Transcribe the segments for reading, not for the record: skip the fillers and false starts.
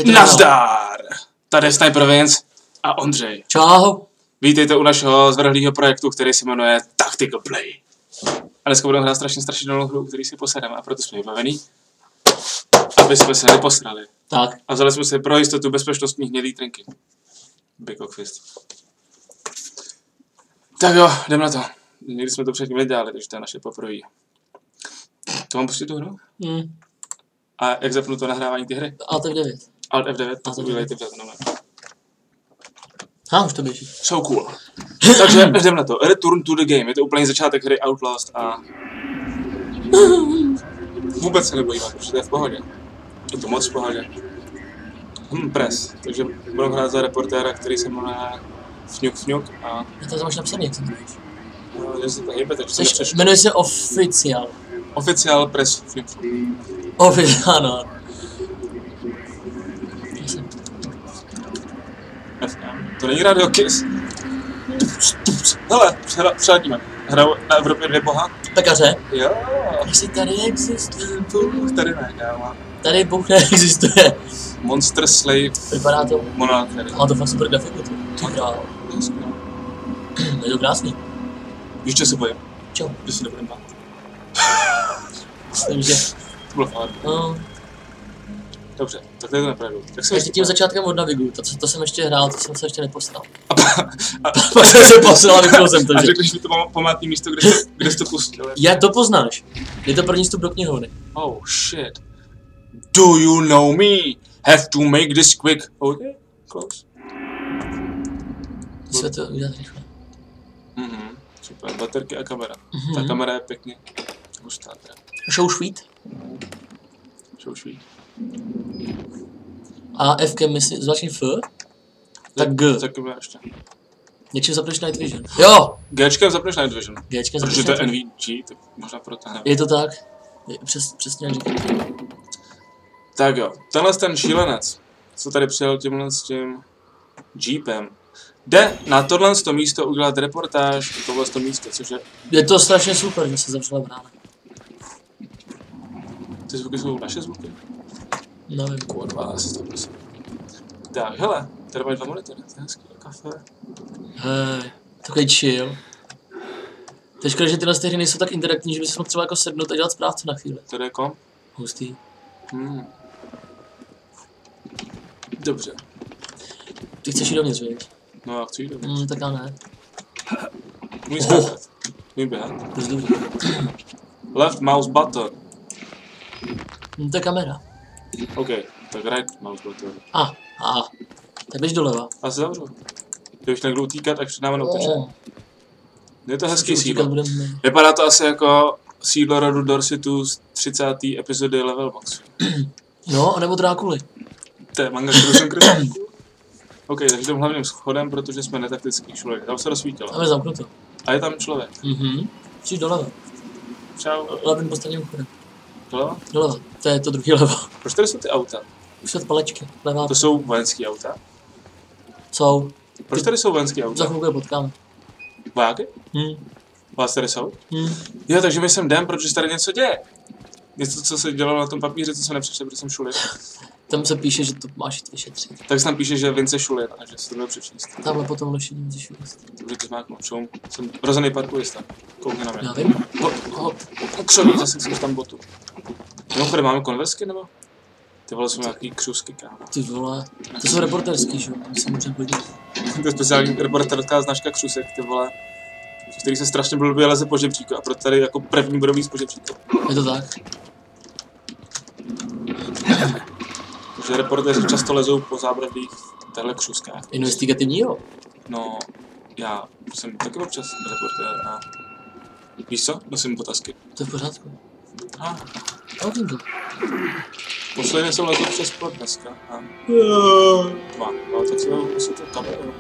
Nazdar! Tady je Sniper Vince a Ondřej. Čau. Vítejte u našeho zvrhlého projektu, který se jmenuje Tactical Play. A dneska budeme hrát strašidelnou hru, který si posedeme, a proto jsme vybavený, aby jsme se neposrali. Tak. A vzali jsme si pro jistotu bezpečnostní hnědý trinky. Big Cock Fist. Tak jo, jdem na to. Nikdy jsme to předtím nedělali, takže to je naše poprvé. To mám pustit tu hru? A jak zapnu to nahrávání ty hry? Alt F9. Alt F9, tak udělejte v této nové. Už to běží. So cool. Takže jdem na to. Return to the game. Je to úplný začátek hry Outlast a... Vůbec se nebojím, protože to je v pohodě. Je to moc v pohodě. Press. Takže budeme hrát za reportéra, který se jmenuje Fňuk a... Já to máš napsaný, jak se to víš. Že se to hýbe, takže se nepřečtu. Jmenuje se Oficiál. Oficiál Press Fňuk. Oficiál, ano. To není Radio Kiss. Hele, přeladíme. Hraju na Evropě 2 boha. Pekaře? Jo. Jestli tady existuje Bůh. Tady ne, kámo. Tady Bůh neexistuje. Monster Slave. Vypadá to... Monarchy. Má to fakt super grafiku, to. Je to krásný. Víš, co se bojím? Čau. Že si nebudem bát. Myslím, že... To bylo fakt. No. Dobře, tak tady to neprojdu. Ještě tím začátkem od Navigu, to jsem ještě hrál, to jsem se ještě neposral. Pak jsem se posral a vypnul jsem to, že? A řekneš mi to památný místo, kde jsi to pustil? Jak to poznáš? Je to první vstup do knihovny. Oh shit. Do you know me? Have to make this quick. Okay, close. Musíme to udělat rychle. Super, baterky a kamera. Ta kamera je pěkně hustá. Show sweet. Show sweet. A F-kem myslí, zvláštní F? Tak G. Tak kamera ještě. Něčím zapneš Night Vision. Jo! Gčkem zapneš Night Vision. Gčkem Protože zapneš to je Night Vision. NVG, tak možná proto nevím. Je to tak. Přesně jak říkám. Tak jo, tenhle ten šílenec, co tady přijel tímhle s tím jeepem, jde na tohle místo udělat reportáž, tohle místo, což je... Je to strašně super, že se zavřela brána. Ty zvuky jsou naše zvuky? Nevím. Kurva, asi to prosím. Tak, hele, tady mají 2 monitory, to je hezký, kafe. Hej, takový chill. To je škoda, že tyhle hry nejsou tak interaktivní, že bys mohl třeba jako sednout a dělat správcu na chvíli. Tady je kom? Hustý. Dobře. Ty chceš jít dovnitř, víš? No já chci jít dovnitř. Tak já ne. Můj skákat. Můj běhat. To je dobrý. Left mouse button. To je kamera. OK, tak right mouse button. Tak běž doleva. A se zavřu. Když někdo utíkat, tak před námi neuteče. Je to hezký sídlo. Vypadá to asi jako sídlo rodu Dorsitu z 30. epizody Level Max. No, anebo Drákuly. To je manga, kterou jsem kryl. OK, takže jdem hlavním schodem, protože jsme netaktický šulik. Tam se rozsvítilo. Tam je zamknuto. A je tam člověk. Přijď doleva. Čau. Levým posledním chodem. Doleva? Doleva. To je to druhý levo. Proč tady jsou ty auta? Už jsou palečky. Levá. To jsou vojenský auta? Jsou. Proč tady jsou vojenský auta? Za chvilku je potkáme. Vojáky? Vás tady jsou? Jo, takže my sem jdem, protože tady něco děje. Něco, co se dělalo na tom papíře, co jsem nepřečetl, protože jsem šulit. Tam se píše, že to máš jít vyšetřit. Tak se tam píše, že Vince šulit a že si to měl přečíst. Tamhle potom nošení musíš uvést. Dobře, to zmáknu. Čum. Jsem rozený parkourista. Koukni na mě. Já vím. Křoví, zase jsem tam botu. Mimochodem, máme konversky, nebo? Ty vole, jsou nějaký křusky, kámo. Ty vole, to jsou reporterský, že jo? Se můžeme podívat. To je speciální reporterská značka křusek, ty vole. Který se strašně blbě leze po žebříku a proto tady jako první budou víc po žebříku. Je to tak? Takže reportéři často lezou po zábradlích téhle křuskách. Investigativní, jo? No, já jsem taky občas reportér a... Víš co? Nosím botasky. To je v pořádku. To. Posledně jsem lezl přes plot dneska a... Dva. Ale tak si to kameru.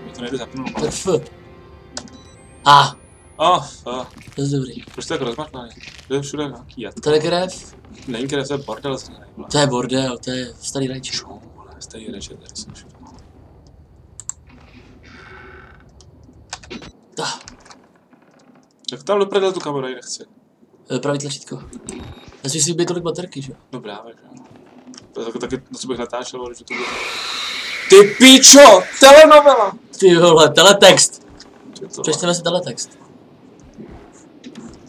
Mě to nejde zapnout. Tak F. To je dobrý. Proč to tak rozmatlaný? To je všude nějaký jad. To je krev? Není krev, to je bordel. To je bordel, to je starý rajče. Starý rajče, tady jsem všude. Tak tam do prdele tu kameru nechci. Pravý tlačítko. Nesmíš si vybít tolik baterky, že jo? No právě, že jo. To taky, na co bych natáčel, ale že to bylo... Ty píčo! Telenovela! Ty vole, teletext. To Přečteme si teletext.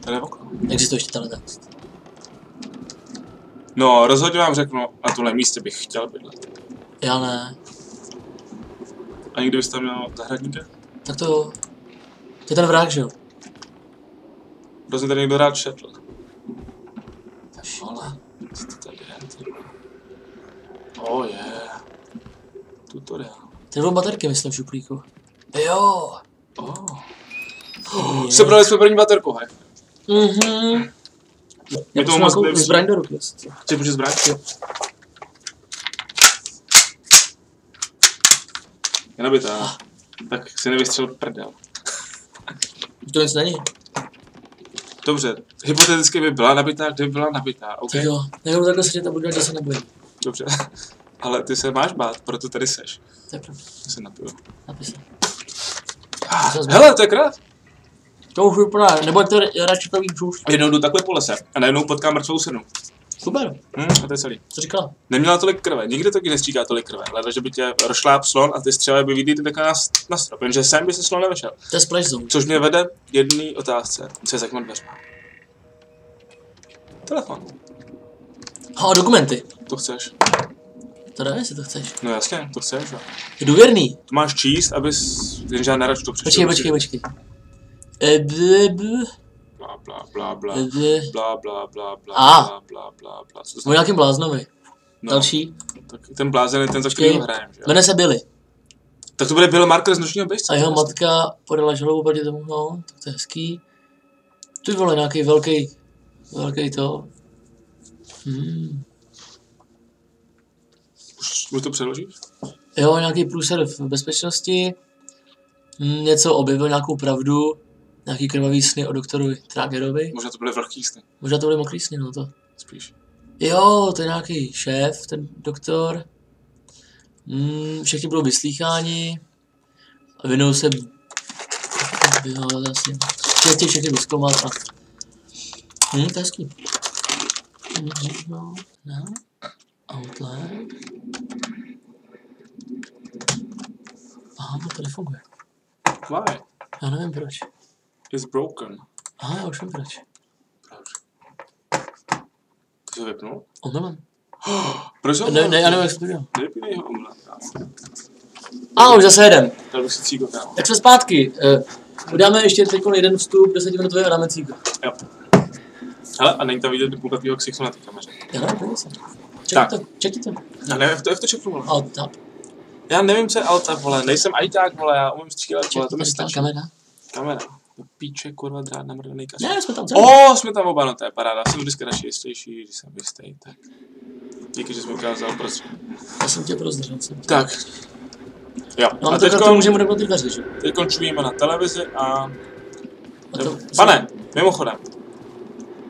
Tady je okno. Existuje ještě teletext. No, rozhodně vám řeknu, na tomhle místě bych chtěl bydlet. Já ne. A někdy byste tam měl zahradníka? Tak to je ten vrák, že jo? Hrozně tady někdo rád šetl. Vole, co to tady je? Oh yeah. Tutoriál. Ty dvou baterky, myslím, v šuplíku. Jo. Sebrali jsme první baterku, hej. Já tomu to moc mám nevzít. zbraň do ruky. Chceš můžeš zbraň? Jo. Je nabitá. Tak si nevystřel prdel. To nic není. Dobře, hypoteticky by byla nabitá, kdyby byla nabitá, OK? Ty jo, nebudu takhle sedět a budu dělat, že se nebojím. Dobře. Ale ty se máš bát, proto tady seš. To je pravda. Já se napiju. Napis. Hele, to je krát. To už vypadá, nebo to radši pravý břůž. Jednou jdu takhle po lese a najednou potkám mrtvou srnu. Super. A to je celý. Co říkala? Neměla tolik krve, nikdy taky nestříká tolik krve, ale že by tě rošláp slon a ty střely by viděli takhle na strop, jenže sem by se slon nevešel. To je splash zone. Což mě vede k jedné otázce, co je za těma dveřma. Telefon. Ha, dokumenty. To chceš? To dej, jestli to chceš. No jasně, to chceš, jo. Je důvěrný. To máš číst, abys, jenže já nerad to přečtu. Počkej. Bla bla bla bla. Ble. Bla bla bla bla A. bla bla bla bla. Co to Můj znamená? nějakým bláznovi. No, Další. tak ten blázen, ten za kterýho hrajem, že jo? Jmenuje se Billy. Tak to bude Bill Marker z Nočního běžce. A jeho matka podala žalobu proti tomu, no, tak to je hezký. Ty vole, nějaký velký to. Už mu to předložíš? Jo, nějaký průser v bezpečnosti. Něco objevil, nějakou pravdu. Nějaký krvavý sny o doktorovi Tragerovi. Možná to byly vlhký sny, Možná to byly mokrý sny, no to. spíš. Jo, to je nějaký šéf, ten doktor. Všichni budou vyslýcháni. A vinou se... Jo, vlastně. Všechny vyzkoumat a... to je hezký. No. Outline. Aha, to nefunguje. Why? Já nevím proč. It's broken. Aha, já už vím proč. Proč? Ty jsi ho vypnul? Omylem. Proč ho? Ne, já nevím, jak se to dělá. Nevypínej ho omylem. A už zase jedem. Dal bych si cíko, kámo. Tak jsme zpátky. Udáme ještě teď jeden vstup, 10minutový a dáme cíko. Jo. Hele, a není tam vidět půlka tvýho ksichtu na té kameře. Já nevím, podívej se. Tak. Čekni to. Já nevím, jak to čeknu, vole. Alt tab. Já nevím, co je alt-tab, vole. Nejsem ajťák, vole, já umím střílet, vole, to mi Čekni, stačí. kamera. Kamera. Píče, kurva, drát namrdaný kasu. Ne, jsme tam Jsme tam oba, no to je paráda. Jsem vždycky radši jistější, když jsem jistý, tak. Díky, že jsi mi ukázal prostě. Já jsem tě prozdržel. Tak. Jo, No, a a teďka to můžeme dobrat ty dveře, že? teďkon čumíme na televizi a... A to... Pane, mimochodem.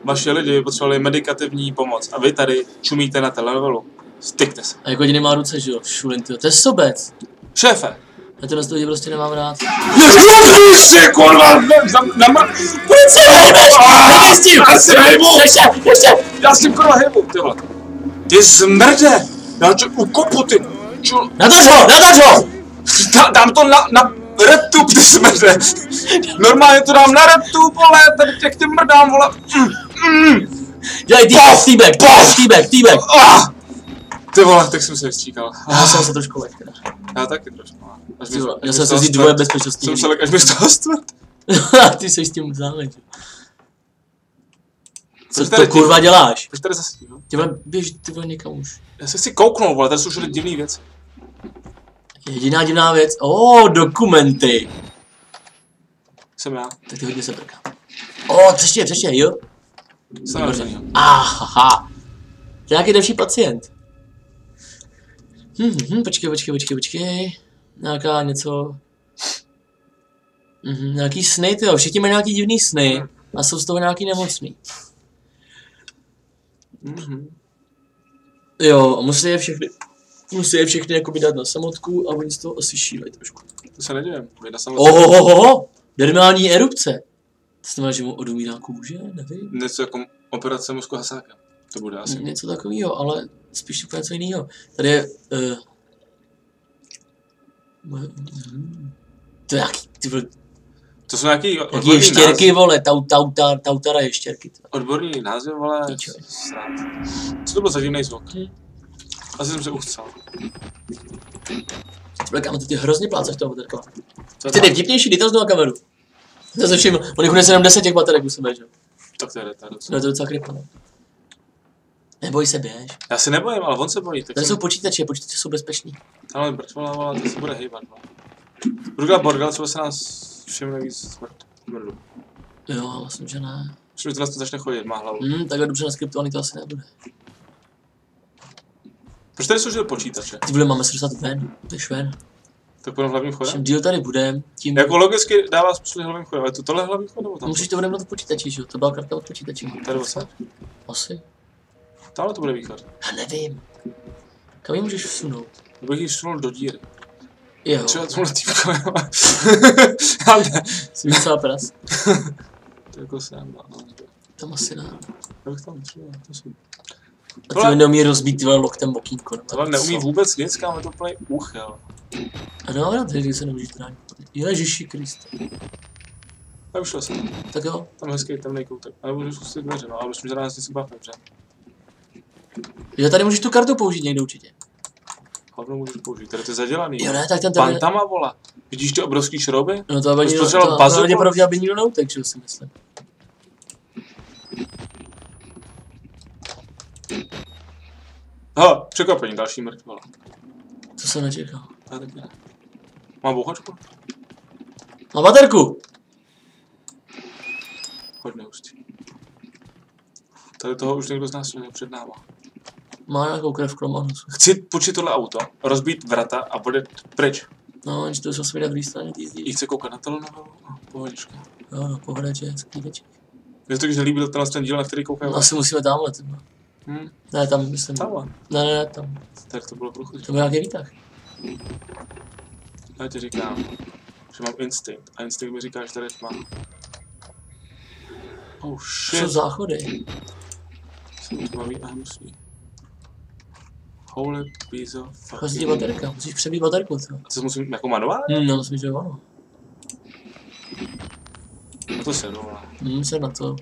Vaši lidi potřebovali medikativní pomoc a vy tady čumíte na telenovelu. Stykte se. A jako jediný má ruce, že jo? Šulin, tyjo. To je sobec. Šéfe! Já tyhle lidi prostě nemám rád. Ježiši, kurva! Policie, hejbeš! S tím! Já si hejbu! Ještě! Já s tím kurva hejbu, ty vole. Ty zmrde! Já tě ukopu, ty čul... Natoč ho! Dám to na RedTube, ty smrde. Normálně to dám na RedTube, vole, tady těch ty mrdám, vole. Dělej týbek! Ty vole, tak jsem se vystříkal. Já jsem se trošku lek, teda. Já taky trošku. Já jsem se vzít dvoje bezpečnostní. Jsem se lek, až mi z toho stvrt. Ty seš s tím záleží. Co Proč to tady kurva děláš? Proč tady zase tím, no? Ty vole, běž ty vole někam už. Já se chci kouknout, vole, tady jsou všude divný věci. Jediná divná věc. Dokumenty. Jsem já. Tak ty hodně se prká. Přečtě, jo? Jsem narozený. Aha. To je nějaký další pacient. Počkej. Nějaká něco... Nějaký sny, tyjo. Všichni mají nějaký divný sny. A jsou z toho nějaký nemocný. Jo, a musí je všechny jakoby dát na samotku a oni z toho asi šílejí trošku. To se nedivím. Věda samozřejmě. Ohohoho! Dermální erupce. To znamená, že mu odumírá kůže? Nevím. Něco jako operace mozku hasáka. To bude asi. Něco takového, ale spíš úplně něco jiného. Tady je... to je nějaký... To jsou nějaký Jaký odborný ještěrky, vole, tautara ještěrky. Odborný název, vole, srát. Co to byl za divnej zvuk? Asi jsem se uchcel. Kámo, ty hrozně pláceš toho baterka. Ty nejvtipnější, dej tam znovu kameru. To se všiml, on jich unese jenom 10 těch baterek u sebe, že? Tak to je retard. To je to docela krypa, ne? Neboj se, běž. Já se nebojím, ale on se bojí. Tak Tady jsou počítače jsou bezpeční. Ale brčvala, to se bude hejbat. Budu dělat bordel, třeba se nás všimne víc smrdu. Jo, myslím, že ne. Myslím, že to nás to začne chodit, má hlavu. Takhle dobře naskriptovaný to asi nebude. Proč tady jsou počítače? Ty vole, máme se dostat ven, jdeš ven. Tak půjdeme hlavním chodem? Čím díl tady budem, tím... Jako logicky dává smysl hlavním chodem, ale tohle hlavní chod nebo tam? Musíš to budeme na to počítači, že jo? To byla karta od počítačí. Tady odsaď? Asi. Tamhle to bude východ. Já nevím. Kam ji můžeš vsunout? Bych ji vsunul do díry. Jo. Třeba tohle týpko, jo. Jsi docela pras. To jako jsem, no. Tam asi ne. Já bych tam třeba, to jsou... A ty neumí rozbít tyhle loktem okýnko. Tohle neumí vůbec nic, kámo, to plný úchel. Ano, já teď se nemůžeš bránit. Ježiši Kriste. Já už šel jsem. Tak jo. Tam hezký temný koutek. Ale můžu zkusit dveře, no, ale myslím, že na nás něco bav, dobře. Jo, tady můžeš tu kartu použít někde určitě. Hlavnou můžeš použít, tady to je zadělaný. Jo, ne, tak ten Pantama, vola. Vidíš ty obrovský šrouby? No to aby nikdo, aby nikdo neutekl, si myslím. Aha, překvapení, další mrtvola. To jsem nečekal. Já taky ne. Mám bouchačku? Mám baterku! Hodně hustý. Tady toho už někdo z nás měl před náma. Má nějakou krev kromonosu. Chci počít tohle auto, rozbít vrata a bude pryč. No, jenže to jsou své na druhé straně ty Jí chce koukat na telenovelu? No, pohodička. Jo, no, pohleď, je hezký večer. Mně to když nelíbil ten díl, na který koukají. No, asi musíme tamhle, třeba. Ne, tam myslím. Tamhle? Ne, tam. Tak to bylo průchod. To byl nějaký výtah. Já ti říkám, že mám instinkt. A instinkt mi říká, že tady mám. Oh shit. Jsou záchody. Jsem tmavý a hnusný. Holy piece of fucking... Chodí baterka, musíš přebít baterku, co? A co musím, jako manuál? No, myslím, že ano. No to se dole. Se na to.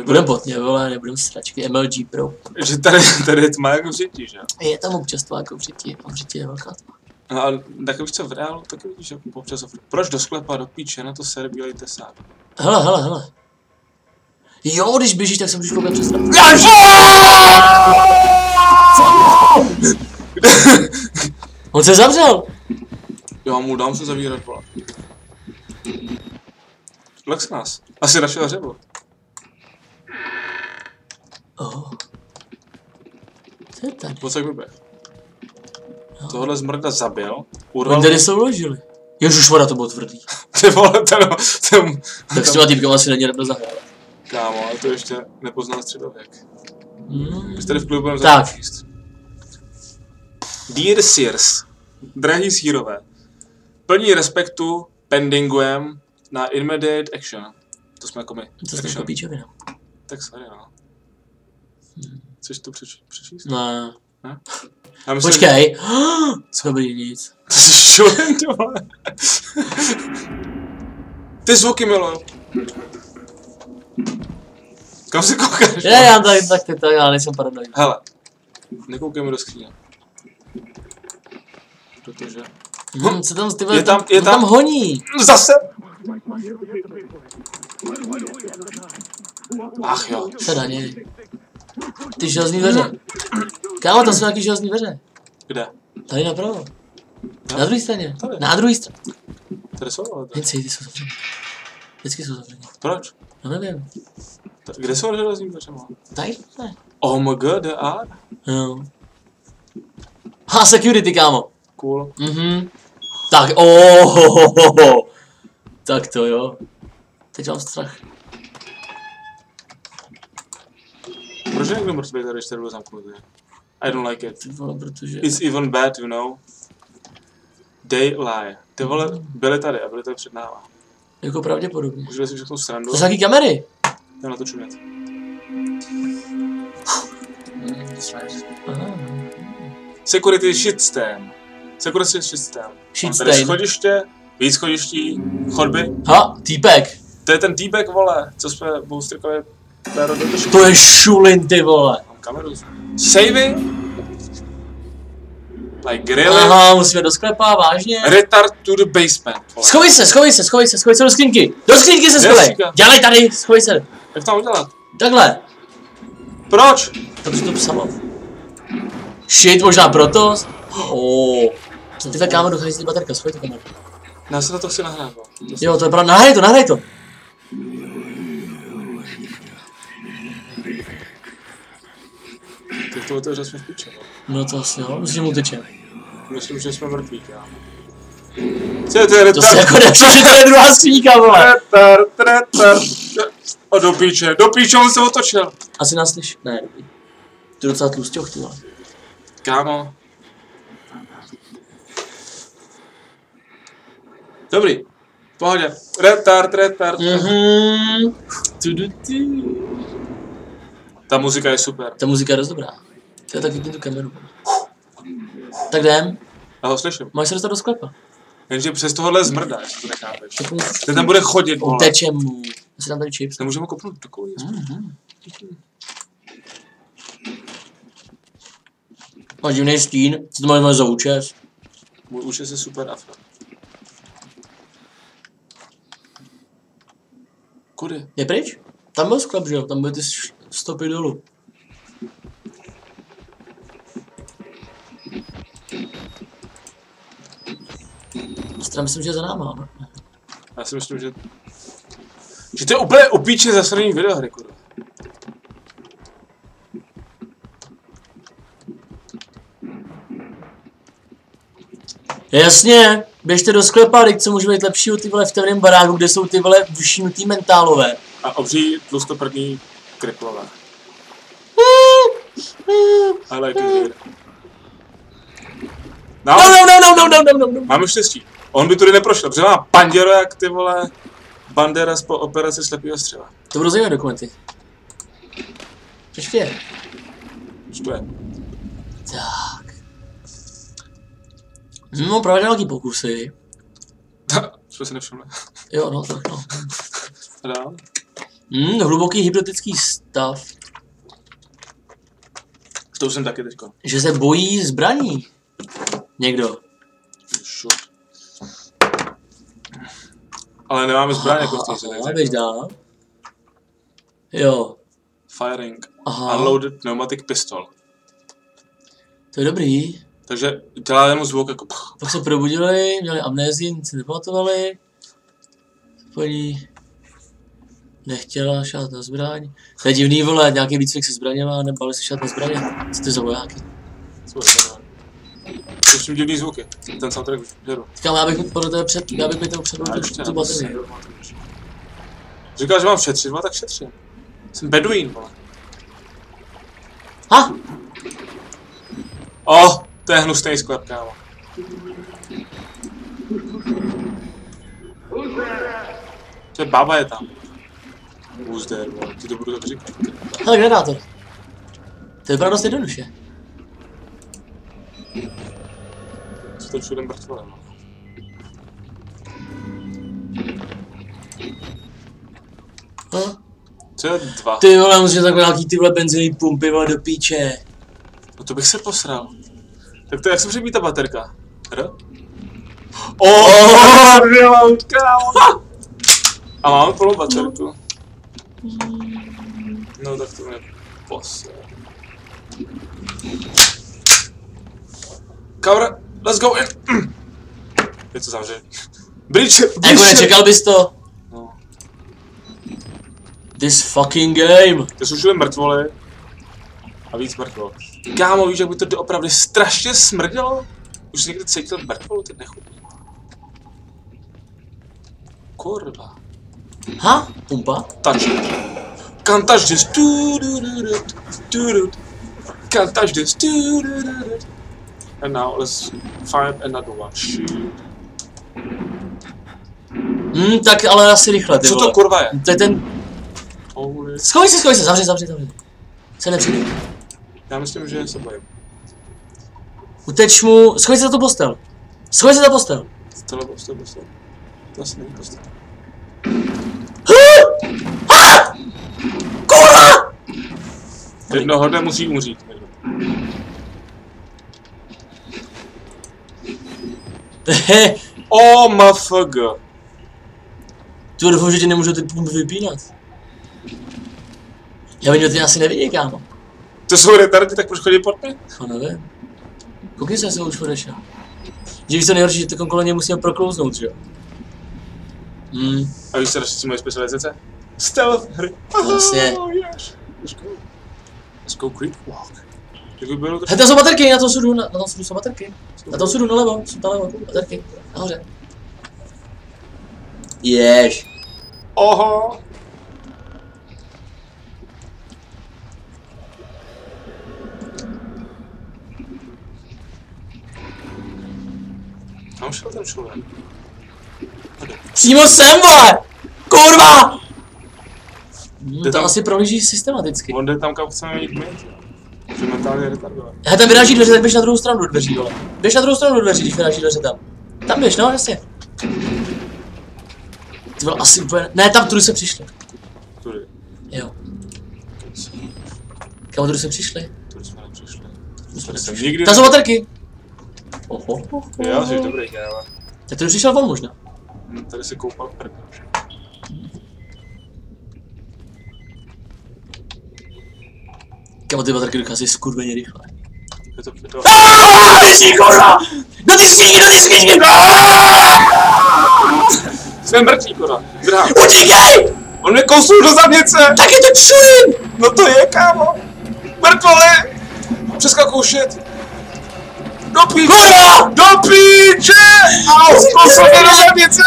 Budem potně, vole, nebudem sračky, MLG Pro. Že tady je tma jako v žití, že? Je tam občas tma jako v žití, a v žití je velká tma. No ale tak už co v reálu, tak vidíš jako občas. Proč do sklepa, do píče, na to ser bílej tesák? Hele. Jo, když běžíš, tak se můžeš koukat přes trap. On se zavřel! Jo, mu dám se zavírat, vole. Lex nás. Asi našel hřebu. Oh. Co je tady? Pojď se vyběh. Tohle zmrda zabil. Urval... Oni tady se uložili. Ježišmarja, to bylo tvrdý. Ty vole, ten... Tak s těma týpkama asi není nebyl zahrát. Kámo, ale to ještě nepoznal středověk. Když tady v klubu budeme tak. Číst. Dear Sears, drahý sírové, plní respektu pendinguem na immediate action. To jsme jako my. To jsme jako píčovina. Tak sorry, no. Chceš to přečíst? Ne. Myslím, počkej. Co by nic. To jsi šulen, ty vole. Ty zvuky miluju. Kam se koukáš? Já tak, já nejsem paranoid. Hele, nekoukejme do skříně. Protože... Co tam, ty tam honí. Zase! Ach jo. Teda něj. Ty železný dveře. Kámo, tam jsou nějaký železný dveře. Kde? Tady napravo. Na druhé straně. Tady. Na druhé straně. Tady jsou, ale... Jenci, ty jsou zavřený. Vždycky jsou zavřený. Proč? No nevím. Kde jsou železný dveře? Tady? Ne. Oh my god, they are? Jo. Ha, security, kámo. Cool. Tak, tak to jo. Teď mám strach. Proč je někdo mrtvý tady, když tady byl zamknutý? I don't like it. Ty vole, protože... It's even bad, you know. They lie. Ty vole, byli tady a byli tady před náma. Jako pravděpodobně. Můžeme si všechno srandu. To jsou jaký kamery? Já na to čumět. Security shitstem. Security shitstem. Tady schodiště, víc schodiští, chodby. Ha, týpek. To je ten týpek, vole, co jsme boostrkovali. To je šulin, ty vole. Mám kameru. Saving? Like really? Aha, musíme do sklepa, vážně. Retard to the basement. Vole. Schovej se do skrinky. Do skrinky se schovej. Dělej tady, schovej se. Jak tam udělat? Takhle. Proč? Protože to psalo. Shit, možná proto. Ty kámo, dochází z baterka, schovej tu kameru. Já se na to chci nahrát. Jo, to je pravda, nahraj to. Teď to otevře jsme v piče. No to asi jo, myslím, že mu teče. Myslím, že jsme mrtví, kámo. Co je to retard? To si jako nepřijde, že to je druhá skříňka, vole. Retard. A do píče, on se otočil. Asi nás slyš? Ne, dobrý. Ty docela tlustěch, ty vole. Kámo. Dobrý. V pohodě. Retard. Ta muzika je super. Ta muzika je dost dobrá. To je taky tu kameru. Tak jdem. Já ho slyším. Máš se dostat do sklepa. Jenže přes tohohle zmrdá, jestli to nechápeš. Ten tam bude chodit, vole. Uteče mu. Asi tam tady chips. Nemůžeme kopnout do kouli. Máš divnej stín. Co to máš za účes? Můj účes je super afro. Kudy? Je pryč? Tam byl sklep, že jo? Tam byly ty stopy dolů. Já myslím, že je za náma, no? Já si myslím, že to je úplně opíče zasraný videohry, kurva. Jasně, běžte do sklepa, teď co může být lepšího ty vole v temném baráku, kde jsou ty vole vyšinutý mentálové. A obří tlustoprdní kriplové. I like it. No. Máme štěstí. On by tudy neprošel, protože má panděro jak ty vole Banderas po operaci slepýho střeva. To budou zajímavé dokumenty. Ještě je. Co je? Tak. No, právě nějaký pokusy. Jsme si nevšimli. Jo, no, tak no. A dál? Hluboký hypnotický stav. To už jsem taky teďko. Že se bojí zbraní. Někdo. Šut. Ale nemáme zbraň jako v té Aha, běž dál. Jo. Firing. Aha. Unloaded pneumatic pistol. To je dobrý. Takže dělá jenom zvuk jako... Pak se probudili, měli amnézii, nic si nepamatovali. Paní nechtěla šát na zbraň. To je divný, vole, nějaký výcvik se zbraněma, nebali se šát na zbraně. Co to je za vojáky? Slyším divný zvuky. Ten soundtrack už jedu. Říkám, já bych mi to předal tu baterii. Říkal, že mám šetřit, tak šetřím. Jsem beduín, vole. Ha! To je hnusný sklep, kámo. To je baba je tam. Who's there, vole, ti to budu tak říkat. Hele, generátor. To je dost jednoduše. Co to všude mrtvolé, no. Co je 2? Ty vole, musíš takové nějaký ty vole benzinní pumpy, vole, do píče. No to bych se posral. Tak to jak se přibí ta baterka? A máme plnou baterku. No tak to mě posel. Cover, let's go in! Je to zavřený. Bridge! Jako nečekal bys to? No. This fucking game! To jsou všude mrtvoly. A víc mrtvol. Kámo, víš, jak by to doopravdy strašně smrdělo? Už jsi někdy cítil mrtvolu, teď nechutný. Kurva. Ha? Pumpa? Touch it. Can't touch this. Can't touch this. And now let's find another one. Tak ale asi rychle, ty Co vole. to kurva je? To je ten... Schovej se, zavři. Se nepřijde. Já myslím, že se bojím. Uteč mu, schoj se za tu postel. Schoj se za postel. Postel. To asi není postel. Kurva! Jednoho dne musí umřít. Oh my fuck. Tu doufám, že ti nemůžu ty pump vypínat. Já vím, že ty asi nevidí, kámo. To jsou retardi, tak proč chodí pod mě? No nevím. Koukni se, už odešel. Že víš co nejhorší, že ty kolem musíme proklouznout, že jo? A víš co, naši moje specializace? Stealth hry. Vlastně. Yes. Let's go creep walk. Hej, tam jsou baterky, na tom sudu, na tom sudu jsou baterky. Na tom sudu nalevo, jsou tam levo, baterky, nahoře. Jež. Oho. Kam šel ten člověk? Přímo sem, vole! Kurva! To tam asi prohlíží systematicky. On jde tam, kam chceme jít my. Že mentálně retardovat. Hele, tam vyráží dveře, tak běž na druhou stranu dveří, vole. Běž na druhou stranu dveří, když vyráží dveře tam. Tam běž, no, jasně. Ty vole, asi úplně... Ne, tam tudy se přišli. Tudy. Jo. Kam tudy se přišli? Tudy jsme nepřišli. Tady jsem nikdy... Tam jsou baterky! Jo, jsi dobrý, káva. Tak tudy přišel von možná. Tady se koupal prd. Kámo, ty baterky dochází skurveně rychle. Je to... Běží, kurva! Do ty skříňky! Jsme mrtví, kurva. Zdrhám. Utíkej! On mě kousnul do zadnice! Tak je to čurin! No to je, kámo! Mrtvole! Přeskakuju shit! Do píče! Kurva! Do píče! Au! Kousnul mě do zadnice!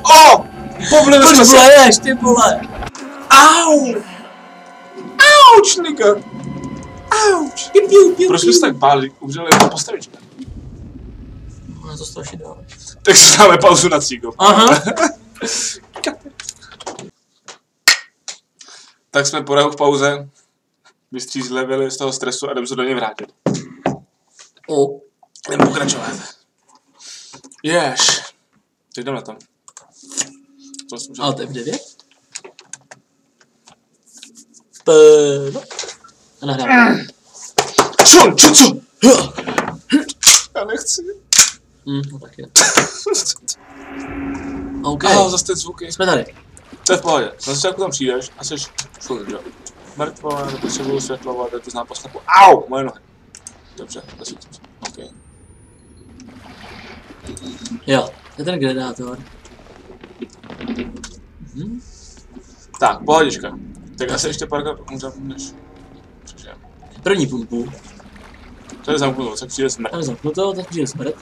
O! Poblili jsme Proč se! bleješ, ty vole? Au! Auč, nigga! Auč! Proč jsme se tak báli? Umřeli na postavička. No, je to strašidelné. Tak si dáme pauzu na cíko. Aha. Tak jsme po v pauze vystřízlevili z toho stresu a jdeme se do něj vrátit. Jdeme pokračovat. Jež. Teď jdeme na to. Ale to je v 9? No. A nahrávám. Šon, co? Já nechci. No tak je. OK. Zase ty zvuky. Jsme tady. To je v pohodě. Na začátku tam přijdeš a jsi furt, jo. Mrtvo, nepotřebuju světlovat, je to znám poslepu. Au! Moje nohy. Dobře, zasvítím se. OK. Jo, je ten generátor. Tak, pohodička. Tak asi ještě párkrát umřem, než přežijem. První pumpu. To je zamknuto, tak přijde smrt. Tam je zamknuto, tak přijde smrt.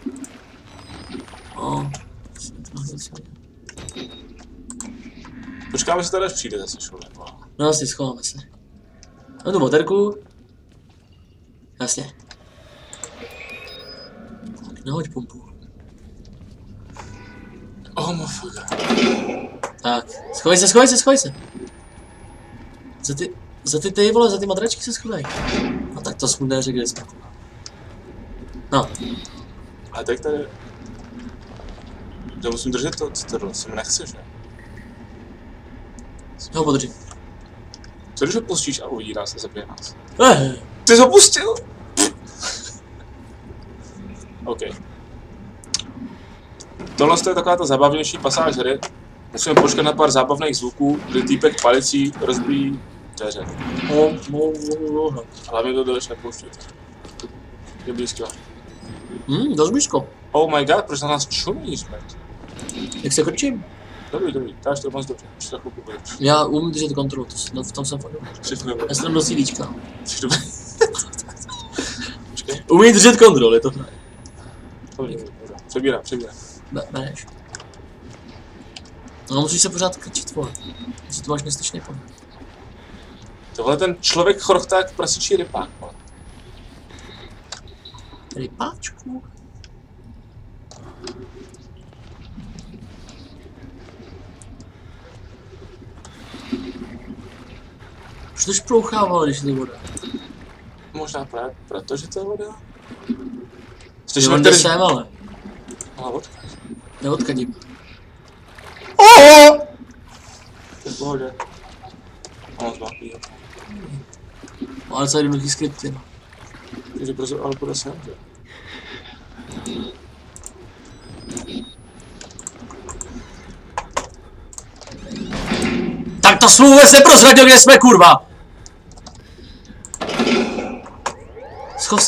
Počkáme se tady, až přijde zase šule. No asi schováme se. Mám tu baterku. Jasně. Tak nahoď pumpu. Oh my fuck. Tak, schovej se. Za ty vole, za ty madračky se schovej. No tak to smutné řekl, kde jsme. No. A tak tady... Já musím držet to se mi nechce, že? Jo, podržím. Co když ho pustíš a uvidí nás a zabije nás? Ty jsi ho pustil? OK. Tohle je taková ta zábavnější pasáž hry. Musíme počkat na pár zábavných zvuků, kdy týpek palicí rozbíjí dveře. Hlavně to jdeš nepouštět. Je blízko. Dost blízko. Oh my god, proč na nás čumíš, mate? Jak se krčím? Dobrý, dáš to moc dobře, ještě chvilku budeš. Já umím držet kontrolu, v tom jsem fakt dobrý. Já jsem do CVčka. Jsi dobrý. Umím držet kontrol, je to hned. Dobrý, přebírám. Bereš. No musíš se pořád krčit, vole. Že to máš nestyčný pohled. Tohle ten člověk chrochtá jak prasičí rypák, vole. Rypáčku. Proč to šplouchávalo, když je to voda? Možná právě proto, že to je voda. Jsi on jde sem, ale. Ale odkud? Neodkadím. Oho! To je v pohodě. Ale zbápí, jo. Ale co jednoduchý skripty, no. Takže brzo, ale půjde sem, že? Tak to svůj se prozradil, kde jsme, kurva!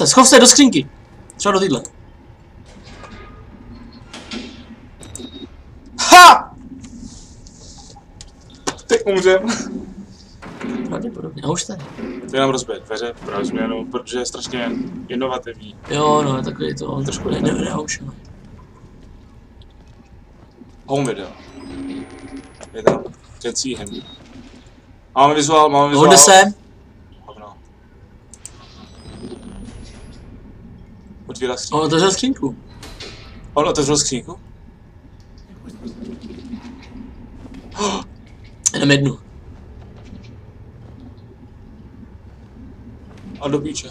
Schov se do skřínky. Třeba do týdle. Ha! Teď umřem. Pravděpodobně, a už tady. To nám rozbije dveře, pro změnu, protože je strašně inovativní. Jo, no, takový to on Trošku neušel. Home video. Je tam, can see him. Máme vizuál, Jde sem. Hovno. Otvírá skřínku. On otevřel skřínku. On otevřel skřínku? Jenom jednu. A do píče.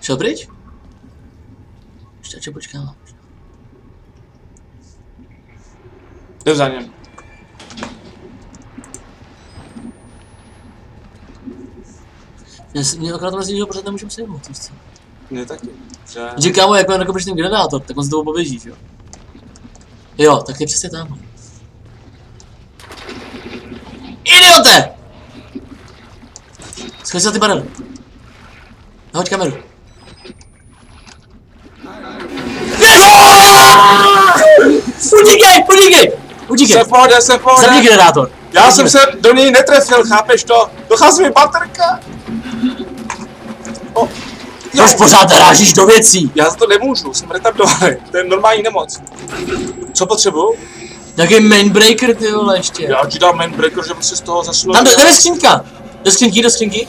Šel pryč? Ještě počkám. Jdem za něm. Mě akorát mrzí, že ho pořád nemůžeme sejmout, co? Mně taky. Že... Že kámo, jak nakopeš ten generátor, tak on z toho poběží, že jo? Jo, tak je přesně tam. Idiote! Skvěl se ty barely. Nahoď kameru. Utíkej! Jsem v pohodě. Zabij generátor. Já jsem se do něj netrefil, chápeš to? Dochází mi baterka. Proč pořád rážíš do věcí? Já za to nemůžu, jsem retardovaný, to je normální nemoc. Co potřebuju? Jaký mainbreaker, ty vole, ještě. Já ti dám mainbreaker, že se z toho zašlo. Tam jde skřínka! Do skřínky.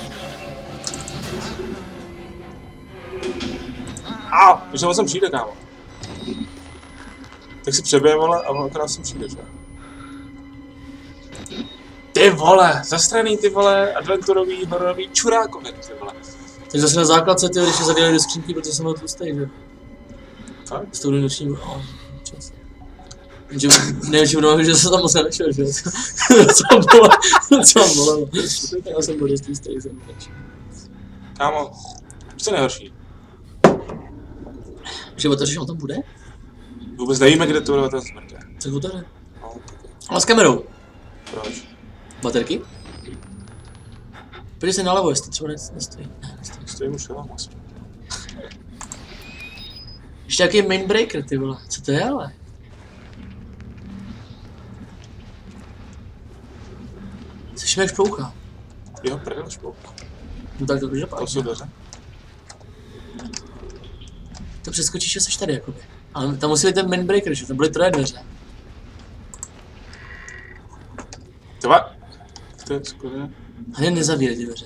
Že on sem přijde, kámo. Tak si přebije, vole, a on akorát sem přijde, že? Ty vole, zastraný ty vole, adventurový, hororový čurákovec, ty vole. Tak zase na základce, ty, když je zavěli do skřínky, protože jsem byl tlustej, že? Fakt? S tou noční, čas. Že největší problém, že se tam moc nenešel, že? Co bolelo. Já jsem byl dost tlustej, jsem nešel. Kámo, co je nejhorší? Že otevřeš, on tam bude? Vůbec nevíme, kde to bude smrtě. Tak otevře. No, Ale s kamerou. proč? Baterky? Pojď se nalevo, jestli třeba nestojí. Ne, nestojí. Stojím už jenom asi. Ještě jaký mainbreaker, ty vole. Co to je, ale? Slyšíme, jak šplouchá. Jo, prdel šplouchá. No tak to už To jsou dveře. To přeskočíš, že jsi tady, jakoby. Ale tam musí být ten mainbreaker, že tam byly 3 dveře. Tyva. To je skvělé. A jen nezavírej ty dveře.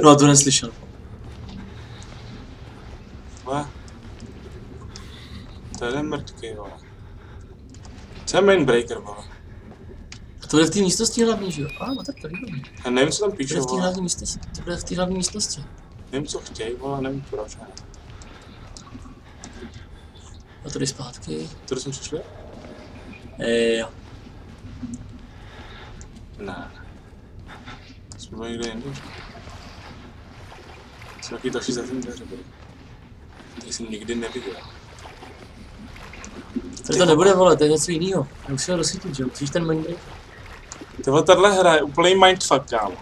No to neslyšel. Vole. To je ten mrtký, vole. Co je mainbreaker, vole? A to bude v té místnosti hlavní, že jo? A, tak to líbí. Já nevím, co tam To píše, bude v té vole. hlavní místnosti. To bude v té hlavní místnosti. Nevím, co chtějí, vole, nevím proč, ne. A tady zpátky. Tady jsme přišli? Jo. Ne. Jsme byli někde jinde. Jsou taky další za tím dveře byli. Tady jsem nikdy neviděl. Tady to nebude, vole, to je něco jiného. Musíme ho rozsvítit, že jo? Musíš ten mainbreaker. Tyhle, tahle hra je úplný mindfuck, kámo.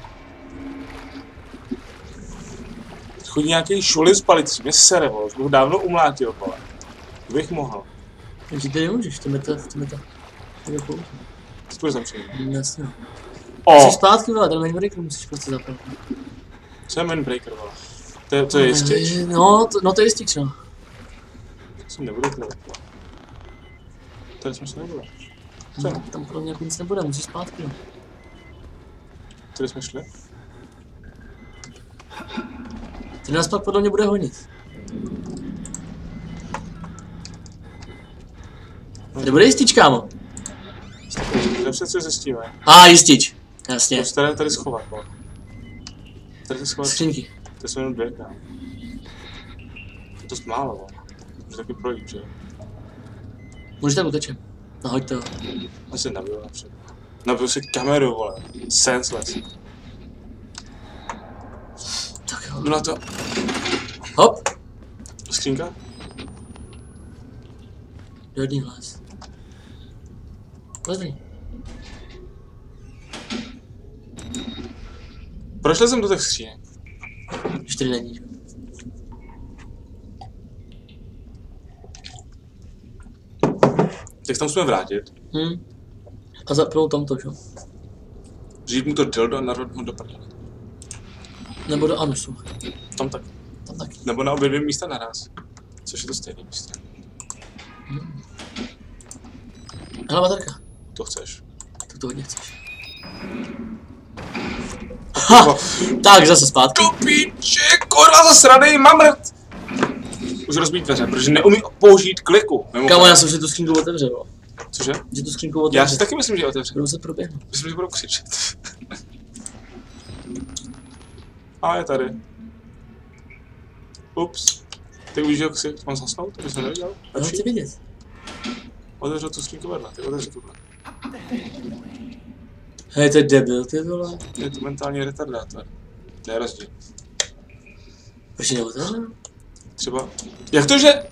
Chodí nějaký šuly s palicí, mě sere, vole, už bych ho dávno umlátil, vole. Bych mohl. Takže ty nemůžeš, to meta. To je pouze. Co jsem přijel? Jasně. O! Musíš zpátky, vole, ten mainbreaker musíš prostě zapnout. Co je mainbreaker, vole? To je jistě. No, to je jistý, no. To jsem nebude trvat. Tady jsme se nebyli. Co? Tam podle mě jako nic nebude, musíš zpátky. No. Tady jsme šli? Ty nás pak podle mě bude honit. Tady bude jistič, kámo. přece zjistíme. Jistič. Jasně. Prostě tady schovat, vole. Tady schovat. Skřínky. To jsou jenom 2, kámo. To je dost málo, vole. Může taky projít, že? Může tak utečem. Nahoď to. Asi nabiju napřed. Nabiju si kameru, vole. Senseless. Tak jo. Jdu na to. Hop. Skřínka? Dodní hlas. Lezli. Proč lezem do těch skřínek? Už tady není. Tak tam musíme vrátit. A zapnout tamto, že? Říct mu to dildo a narvat mu do prdele. Nebo do anusu. Tam tak. Tam taky. Nebo na obě 2 místa naraz. Což je to stejné místo. Hele, baterka. To chceš. Tak to hodně chceš. Ha! Tak, zase zpátky. Do píče, kurva zasranej mamrt! Už rozbít dveře, protože neumí použít kliku. Kámo, já jsem si tu skřínku otevřel. Cože? Že tu skřínku otevřel. Já si taky myslím, že je otevřel. Budu se proběhnout. Myslím, že budu křičet. A je tady. Ups. Ty víš, jak si mám zasnout? To bys nevěděl? Já chci vidět. Otevřel tu skřínku vedle, ty otevřel tuhle. Hej, to je debil, ty vole. Je to mentální retardátor. To je rozdíl. Proč ji neotevřel? Třeba... Jak to, že...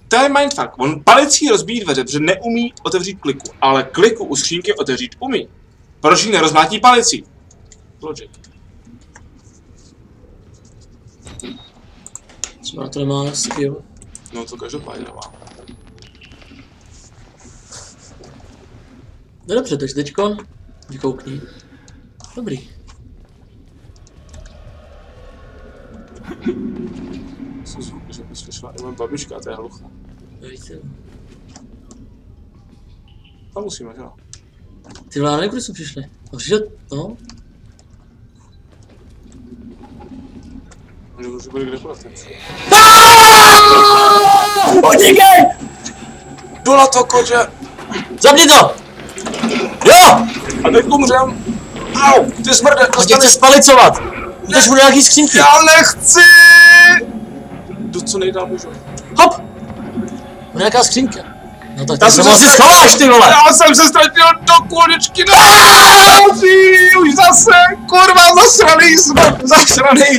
To je mindfuck. On palicí rozbíjí dveře, protože neumí otevřít kliku. Ale kliku u skřínky otevřít umí. Proč ji nerozmátí palicí? Logic. Třeba na to nemá skill. No to každopádně nemá. No dobře, takže teďko. Vykoukni. Dobrý. Jsem zvuk, že by slyšela i moje babička, to je hluchá. Víte. Tam musíme, že jo? Ty vlády, kudy jsme přišli? No přišel, no. Můžu být kdekoliv ten. Utíkej! Jdu na to, koče! Zapni to! Jo! A teď umřem! Au! Ty smrde! On tě chce spalicovat! Uteč mu do nějaký skřínky! Já nechci! Jdu co nejdál můžu. Hop! Bude nějaká skřínka. No tak ty se asi schováš, ty vole! Já jsem se ztratil do kuličky, už zase, kurva, zasraný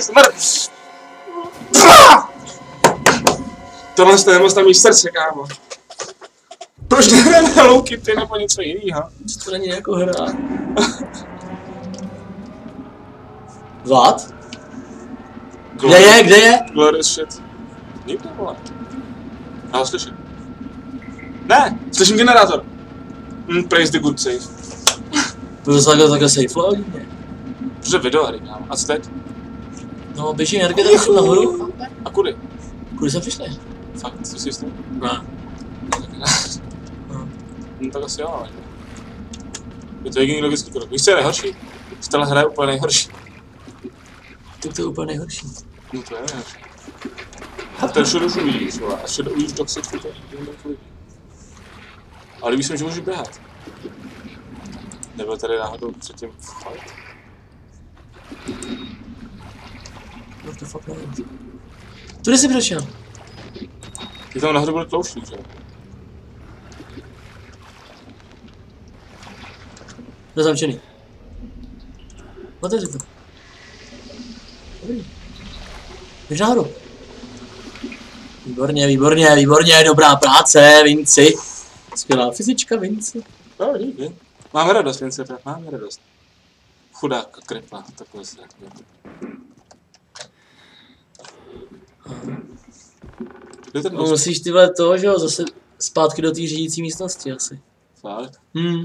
smrt! Tohle je nemoc na mý srdce, kámo. Proč nehrajeme Hello Kitty nebo něco jiného? To není jako hra. What? Kde je? Glorious shit. Nikde, vole. Já ho slyším. Ne, slyším generátor. Praise the good save. Budu se takhle safe logit? Protože videohry, kámo. A co teď? No, běží energie, tak šel nahoru. A kudy? Kudy jsme přišli? Fakt, co jsi jistý? Ne. No tak asi jo, ale... Je to jediný logický krok. Víš, co je nejhorší? Že tahle hra je úplně nejhorší. Tak to je úplně nejhorší. No to je nejhorší. A ten všude už uvidíš, vole. A všude uvidíš toxičku, to lidí. Ale líbí se mi, že můžeš běhat. Nebyl tady náhodou předtím fight? No to fakt nevím. Tudy jsi přišel. Ty tam nahoře byl tlouštík, že? To je zamčený. Otevři to. Dobrý. Běž nahoru. Výborně, dobrá práce, Vinci. Skvělá fyzička, Vinci. No, díky. Máme radost, Vinci, máme radost. Chudák krepla, takhle se No, musíš tyhle to, že jo, zase zpátky do té řídící místnosti asi. Fakt?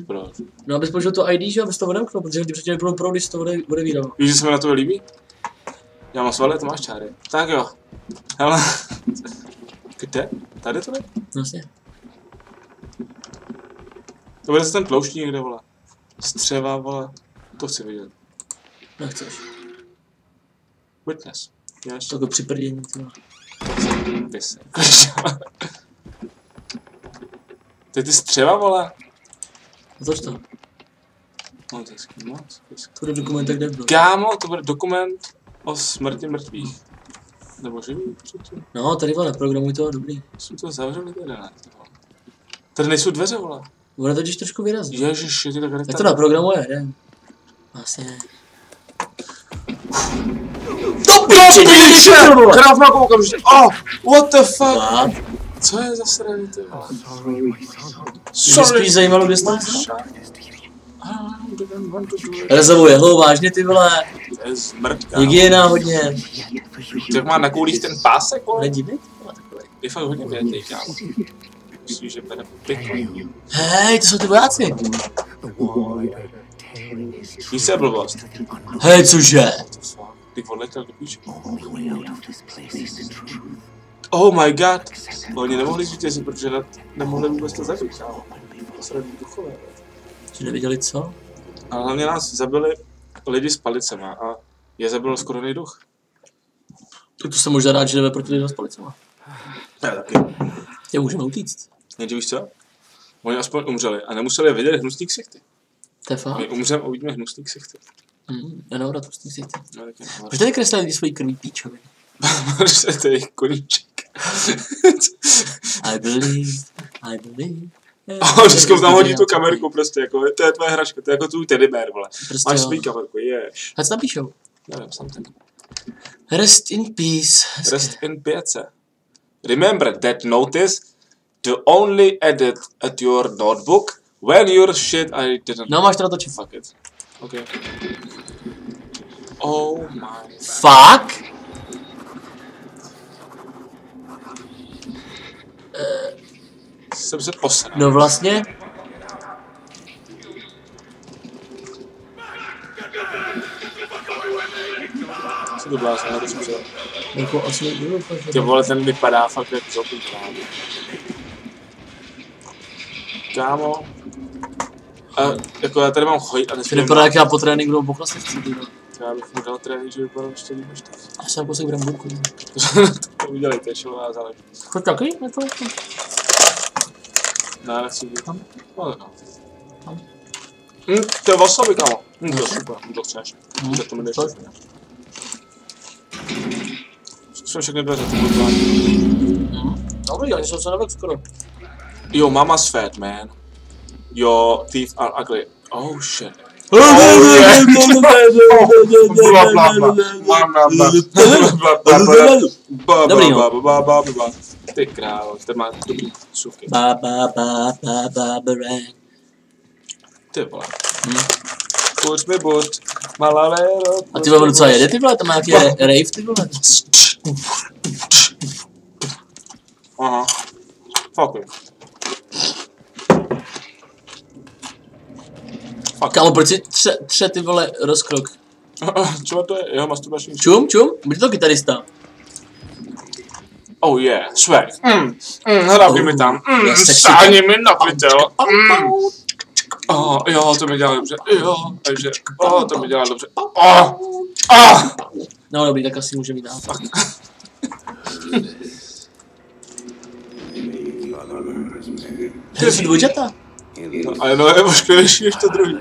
Proč? No, abys použil to ID, že jo, abys to odemknul, protože ty předtím vypnul pro, když to odevíralo. Víš, že se mi na to líbí? Já mám svaly, to máš čáry. Tak jo. Hele. Kde? Tady to je? Vlastně. To bude se ten tlouštík někde, vole. Střeva, vole. To chci vidět. Nechceš. Witness. Yes. To jako připrdění, tyhle. Vys. Ty střeva, vole. Otoč to. No, to je hezký, moc. To bude dokument, tak nebyl. Kámo, to bude dokument o smrti mrtvých. Nebo živých předtím. No, tady vole, programuj to, dobrý. Jsem to zavřeli teda, ne? Tady nejsou dveře, vole. Bude totiž trošku vyrazit. Ježiš, ty tak Tak to naprogramuje, jdem. Vlastně. To piče! Krav Maga okamžitě. Oh, what the fuck? Co je za sraný, ty vole? Mě spíš zajímalo, kde jsi tam. Rezavuje ho, vážně ty vole. To je zmrt, Hygiena hodně. Jak má na koulích ten pásek, vole? Nedivit? Takový. Je fakt hodně větný, kámo. Myslím, že bere pěkný. Hej, to jsou ty vojáci. Víš, co je blbost? Hej, cože? Ty odletěl do píče. Oh my god. Oni nemohli zvítězit, protože nemohli vůbec to zabít, kámo. To se nebí duchové. Že neviděli co? A hlavně nás zabili lidi s palicema a je zabil skoro nejduch. To jsem možná rád, že jdeme proti lidem s palicema. Já taky. Tě můžeme utíct. Jenže víš co? Oni aspoň umřeli a nemuseli vidět hnusný ksichty. To je fakt. My umřeme a uvidíme hnusný ksichty. Já nevím, to si chci. No, taky nehovoř. Proč tady kreslili lidi svojí krví píčoviny? To je jejich koníček. I believe. A vždycky tam hodí tu kamerku prostě, jako, to je tvoje hračka, to je jako tvůj teddybear, vole. Prostě Máš jo. svůj kamerku, ješ. A co tam píšou? Nevím, sam ten. Rest in peace. Rest in pěce. Remember that notice to only edit at your notebook when your shit I didn't. No, máš to natočit. Fuck it. Okay. Oh my. Fuck? Jsem se posral. No vlastně. Co to blázne, to jsem přijel. Jako asi nebudu. Ty vole, ten vypadá fakt jak zombie právě. Kámo. A jako já tady mám choj a To nesmím. vypadá jak já po tréninku nebo po klasivci. Já bych mu dal trénink, že vypadal ještě líp než tak. Já jsem kousek bramburku. To udělejte, šová záležitost. Choď taky? Jako? Ne, nechci být. Tam? No, no. Tam? To je wasabi, kámo. To je super, to chceš. Tak to mi jdeš. Pojď. Zkusím všechny dveře, to bude zvlášť. Dobrý, ani jsem se nevek skoro. Yo, mama's fat, man. Your teeth are ugly. Oh shit. Dobrý, no. Ty krávo, ten má dobrý suvky. Ty vole. Puč mi buď, malalero. A ty vole, docela jede ty vole, tam má nějaký rave ty vole. Aha. Fuck it. Kámo, proč si tře ty vole rozkrok? Co to je? Jeho masturbační. Čum? Bude to kytarista. Oh yeah, swag. Hrabí mi tam. sexy. Sáhni mi na pytel. Jo, to mi dělá dobře. Jo, takže. To mi dělá dobře. No dobrý, tak asi může mít dál. To jsou dvojčata. Ale no je možklivější než to druhý.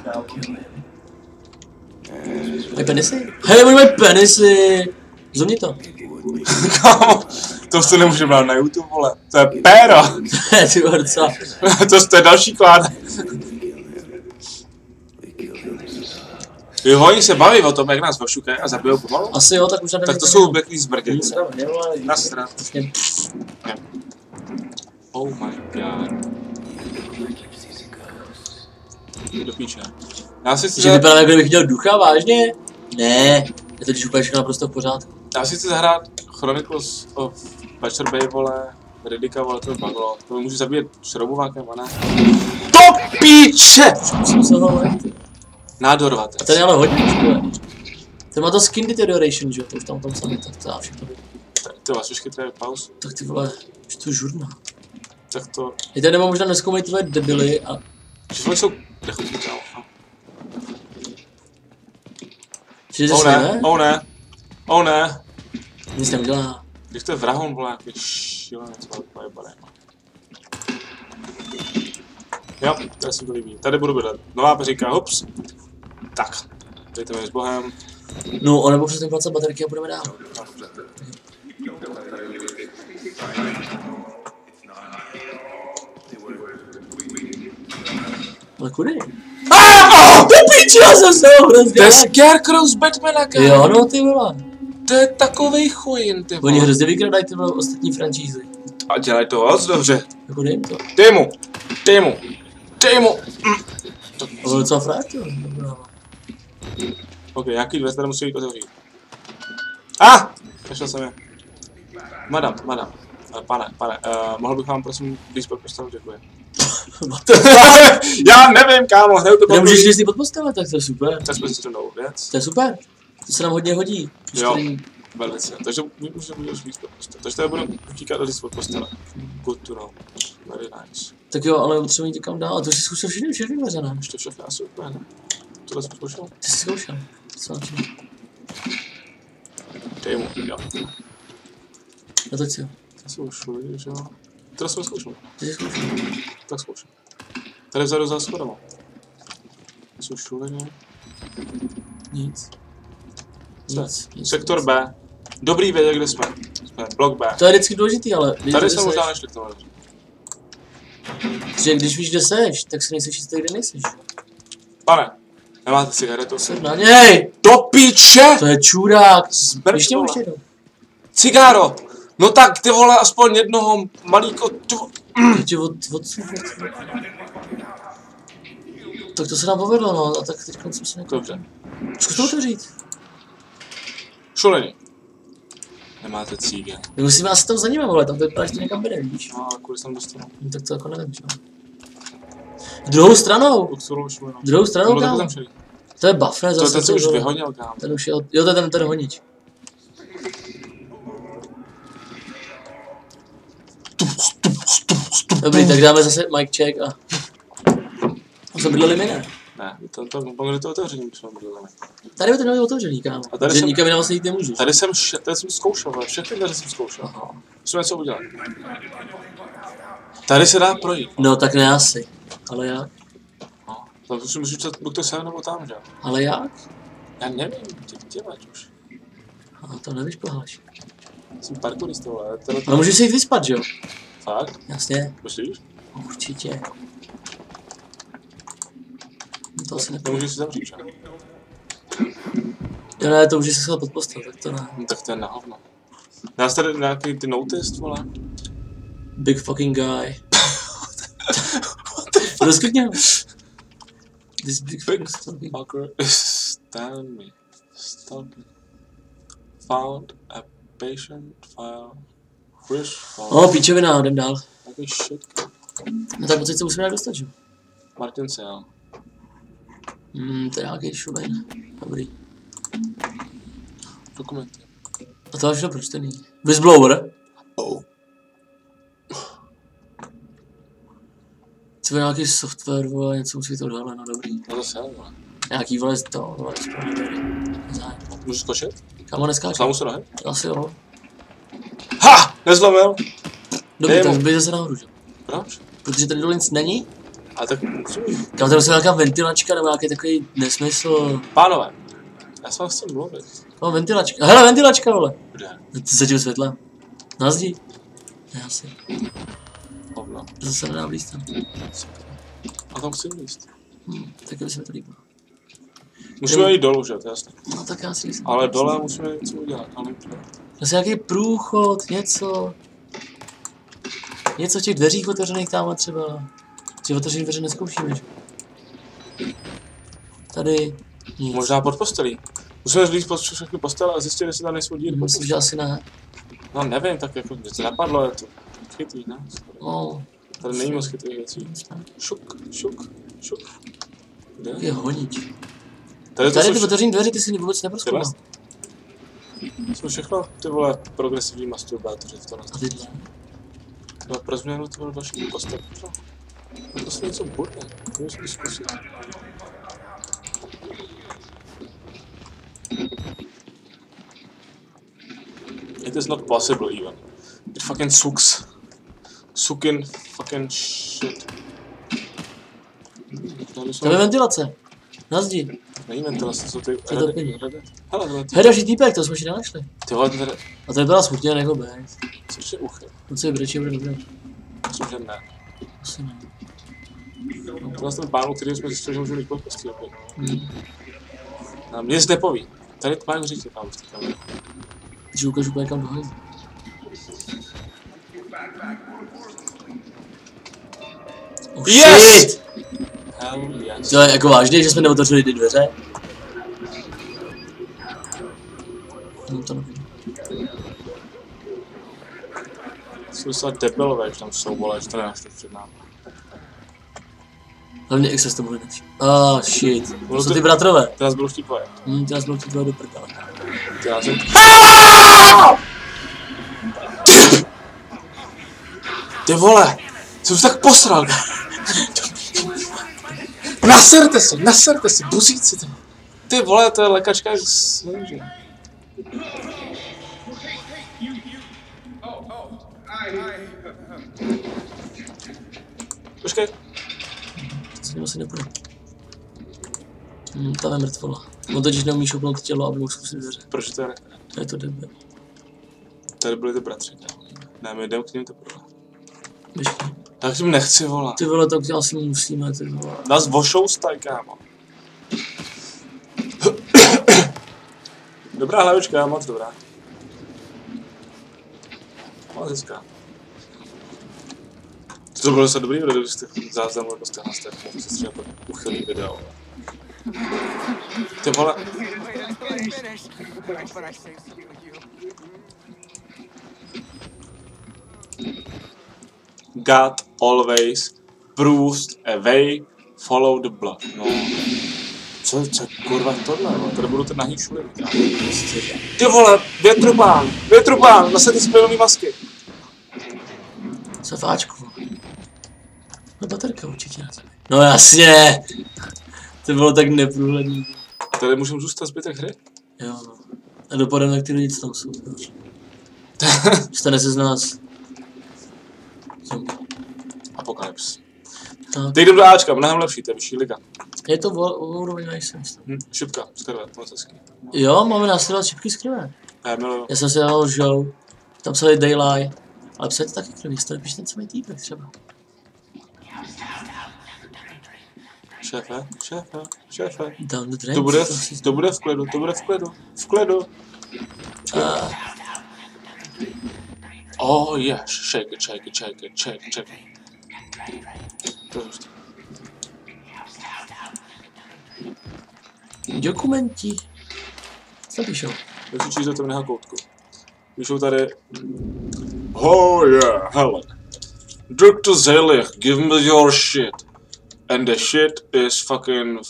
Mají penisy? Hej, oni mají penisy. Zumni to. Kámo, to se nemůže brát na YouTube, vole. To je péro. Ty vole, docela. To je další kláda. Jo, oni se baví o tom, jak nás ošukají a zabijou pomalu. Asi jo, tak už Tak to jsou oblíklý zmrdělci. Nasrat. Vlastně. Oh my god. Do píče. Já si chci Že vypadá, jako kdybych viděl ducha, vážně? Ne, je to když úplně všechno naprosto v pořádku. Já si chci zahrát Chronicles of Butcher Bay, vole, Riddicka, vole, to bavilo. To můžu zabíjet šroubovákem, a ne? To píče! Musím se ho lehti. Nádorovat. A tady ale hodně už bude. Ten má to skin deterioration, že jo, to už tam samé, tak to já všechno vidět. Ty vás už chytré pauz. Tak ty vole, už to žurna. Tak to... Je tady nebo možná nezkoumají tvoje debily a... Že jsou nechutí, kámo. Že Oh ne, oh ne. Oh ne. Nic neudělá. Když to je vrahoun, vole, nějaký šílenec, vole, jebané. Jo, tady se to líbí. Tady budu bydlet. Nová peříka, hops. Tak, dejte mi s bohem. No, anebo přes ten placet baterky a budeme dál. Ale kudy? Ty piči, já jsem se ho hrozně. To je Scarecrow z Batmana, kámo. Jo, no ty vole. To je takovej chujín, ty vole. Oni hrozně vykradají ty vole ostatní franšízy. A dělají to moc dobře. Jako dej jim to. Dej mu. Ale docela frajer, to dobrá. Ok, nějaký dveře tady musí jít otevřít. Našel jsem je. Madam. Pane, mohl bych vám prosím víc pod postavu, děkuji. Já nevím, kámo, hraju to Nemůžeš jít pod postele, tak to je super. Tak jsme si to novou věc. To je super. To se nám hodně hodí. Jo, velice. Takže můžeš víc pod postele. Takže tady budu utíkat víc pod postele. Good to know. Very nice. Tak jo, ale potřebuji jít někam dál. A to jsi zkoušel všechny dveře, ne? Ještě všechno asi úplně, ne? Tohle jsem zkoušel. Ty jsi zkoušel. Co na čem? Dej mu, jo. No to co? To jsou šuly, že jo? Teda jsem zkoušel. Ty jsi zkoušel. Tak zkoušel. Tady vzadu za schodama. To jsou šuly, ne? Nic. Sektor B. Dobrý vědět, kde jsme. Jsme blok B. To je vždycky důležitý, ale... Tady jsme možná nešli k tomu. Že když víš, kde seš, tak si nejseš jistý, kde nejseš. Pane, nemáte cigaretu? Jsem na něj! Do píče! To je čurák! Zbrď, vole. Ještě jednou. Cigáro! No tak ty vole, aspoň jednoho malýko... Tě tak to se nám povedlo, no, a tak teď jsem se nekoučil. Dobře. Zkus to otevřít. Šulení. Nemáte cíge. My musíme asi tam za nimi, vole, tam to vypadá, že to někam vede, víš? No, ale kvůli jsem dostanu. No, tak to jako nevím, čo. Druhou stranou! Druhou stranou, kámo. To je buffer, to zase. To je ten, co už vyhonil, kámo. Ten už je, jo, to je ten honič. Dobrý, tak dáme zase mic check a... A jsme bydleli my, ne? Ne, to otevření, když jsme bydleli. Tady to nebylo otevřený, kámo. A tady jsem... nikam jinam vlastně jít nemůžeš. Tady jsem zkoušel, ale všechny dveře jsem zkoušel. Aha. Musíme něco udělat. Tady se dá projít. No tak ne asi. Ale jak? No, to musíš buď to sem nebo tam, že? Ale jak? Já nevím, ty děláš už. A to nevíš, pohláš. Jsem parkourista, ale... Ale můžeš se jít vyspat, že jo? Fakt? Jasně. Myslíš? Určitě. No to asi nepomůže. Nemůžeš si zavřít, že? Jo ne, to můžeš se schovat pod postel, tak to ne. No, tak to je na hovno. Nás tady nějaký ty notice, vole? Big fucking guy. Rozklikně ho. This big fucker is stalking. Found a patient file. Chris found. Píčovina, jdem dál. Takový shit. No tak pocit se musíme nějak dostat, že? Martin Sale. To je nějaký šulen. Dobrý. Dokumenty. A to je všechno pročtený. Whistleblower? Oh. Co je nějaký software, vole, něco musí to dále, no dobrý. No to se, vole. Nějaký vole to, vole, Můžu skočit? Kámo, neskáču. Slamu se nohy? Asi jo. Ha! Nezlomil! Dobrý, tak běž zase nahoru, že? Proč? Protože tady dole nic není. A tak musím. Kámo, tady jsou nějaká ventilačka nebo nějaký takový nesmysl. Pánové, já s vám chci mluvit. No, ventilačka. Hele, ventilačka, vole. Kde? Za tím světlem. Na zdi. Ne, asi. Hovno. Zase nedá blízt tam. A tam chci blízt. Taky by se mi to líbilo. Musíme jít dolů, že? To je jasné. No tak já si myslím. Ale dole musíme něco udělat, ale nevím. Zase nějaký průchod, něco. Něco v těch dveřích otevřených tamhle třeba. Těch otevřených dveře nezkoušíme, že? Tady nic. Možná pod postelí. Musíme zlít pod všechny postele a zjistit, jestli tam nejsou díry. Myslím, že asi ne. No nevím, tak jako mě to napadlo, je to chytrý, ne? No. Tady není moc chytrých věcí. Šuk. Kde? Je honič. Tady ty otevřený dveře, ty si vůbec neprozkoumal. Jsou všechno ty vole progresivní masturbátoři v tom. A tyhle. No pro změnu to bylo další postel. To se něco bude, můžu zkusit. It is not possible even. It fucking sucks. Sucking fucking shit. To je ventilace. Na zdi. Není ventilace, to jsou ty... Co to pění? Hele, tohle ty... Hej, další týpek, to jsme ještě nenašli. Ty vole, tady... A to je byla smutně jako být. Což je uchy? On se brečí, bude dobré. Myslím, že ne. Asi ne. Tohle ten pán, který jsme zjistili, že můžu líp prostě opět. A mě zde poví. Tady to máš říct, tam v té kameře. Když ukážu úplně kam dohodí. Oh Yes! shit! Hell yes. To je jako vážně, že jsme neotevřeli ty dveře? To nevím. Jsou docela debilové, že tam jsou, vole, že to nenašli před námi. Hlavně Excess to bude nepřijít. Ah, shit. To jsou ty bratrové. Ty nás budou chtít pojet. Ty nás budou chtít do prdele. Ty nás jen... Ty vole! Jsem se tak posral! Naserte si, buzíci ty! Ty vole, to je lékačka jak svěže. Počkej. To se ním asi nepůjde. Tam je mrtvola. On totiž neumí šoupnout tělo, aby mohl zkusit dveře. Proč to je? Je to debil. Tady byli ty bratři, ne, my jdeme k ním teprve. Běž k nim. Tak tím nechci, vole. Ty vole, tak asi musíme, ty vole. Nás vošoustaj, kámo. Dobrá hlavička, moc dobrá. Moc hezká. To bylo zase dobrý video, když jste záznam jako jste na step, můžu si třeba uchylný video. Ty vole. God always proves a way, follow the blood. No. Co kurva tohle, no? Tady budu ten nahý šulit. Ty vole, větrubán, zase ty spělový masky. Safáčku. No baterka určitě na tebe. No jasně! To bylo tak neprůhledný. Tady můžeme zůstat zbytek hry? Jo no. A dopademe jak ty lidi, co tam jsou. Stane se z nás. Apokalyps. Tak. Teď jdem do Ačka, mnohem lepší, to je vyšší liga. Je to úroveň nejsem. Šipka, z krve, moc hezký. Jo, máme následovat šipky z krve. Já miluju. Já jsem si dal žou. Tam psali Daylight. Ale psali to taky krví, to nepíš ten samý týpek třeba. Šéfe. Down the drain. To bude v klidu. Oh yes, shake it. To je hustý. Dokumenti. Co píšou? Musím číst do temného koutku. Píšou tady... Oh yeah, Helen. Dr. Zelich, give me your shit. And the shit is fucking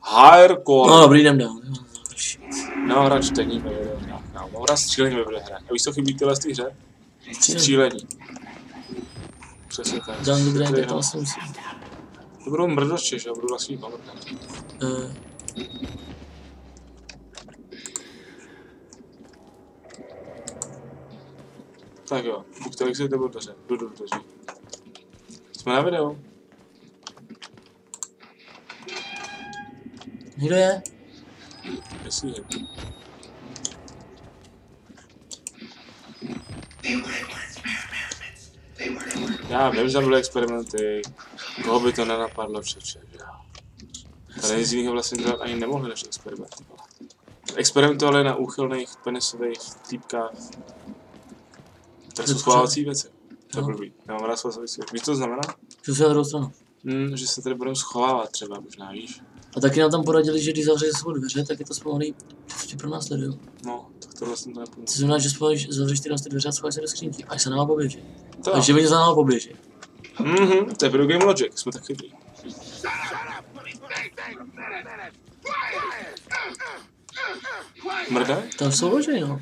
higher quality. No dobrý, jdem dál. No, hrát čtení ve videohrách. Mám hrát střílení ve videohrách. A víš, co chybí tyhle z té hře? Střílení. Přesně tak. Down the drain, tak to asi musím. To budou mrdoči, že? Budou vlastní pamrkat. Tak jo, buďte exit nebo dveře. Jdu do dveří. Jsme na videu. Kdo je? Jestli je. Já vím, že tam byly experimenty. Koho by to nenapadlo přeče, že jo. Tady z jiného vlastně dělat ani nemohli než experimenty. Experimentovali na úchylných penisových týpkách. To jsou schovávací věci. To je blbý. Nemám rád schovávací věci. Víš, co to znamená? Že se na druhou stranu. Že se tady budeme schovávat třeba, možná víš. A taky nám tam poradili, že když zavřeš svou dveře, tak je to zpomalý, že tě pronásledují. No, tak tohle jsem to nepomůžu. To znamená, že zavřeš ty dveře a schováš se do skřínky, až se nám poběží. A že oni za náma poběží. To je video game logic, jsme tak chytrý. Mrdaj? Tam jsou ložej, no.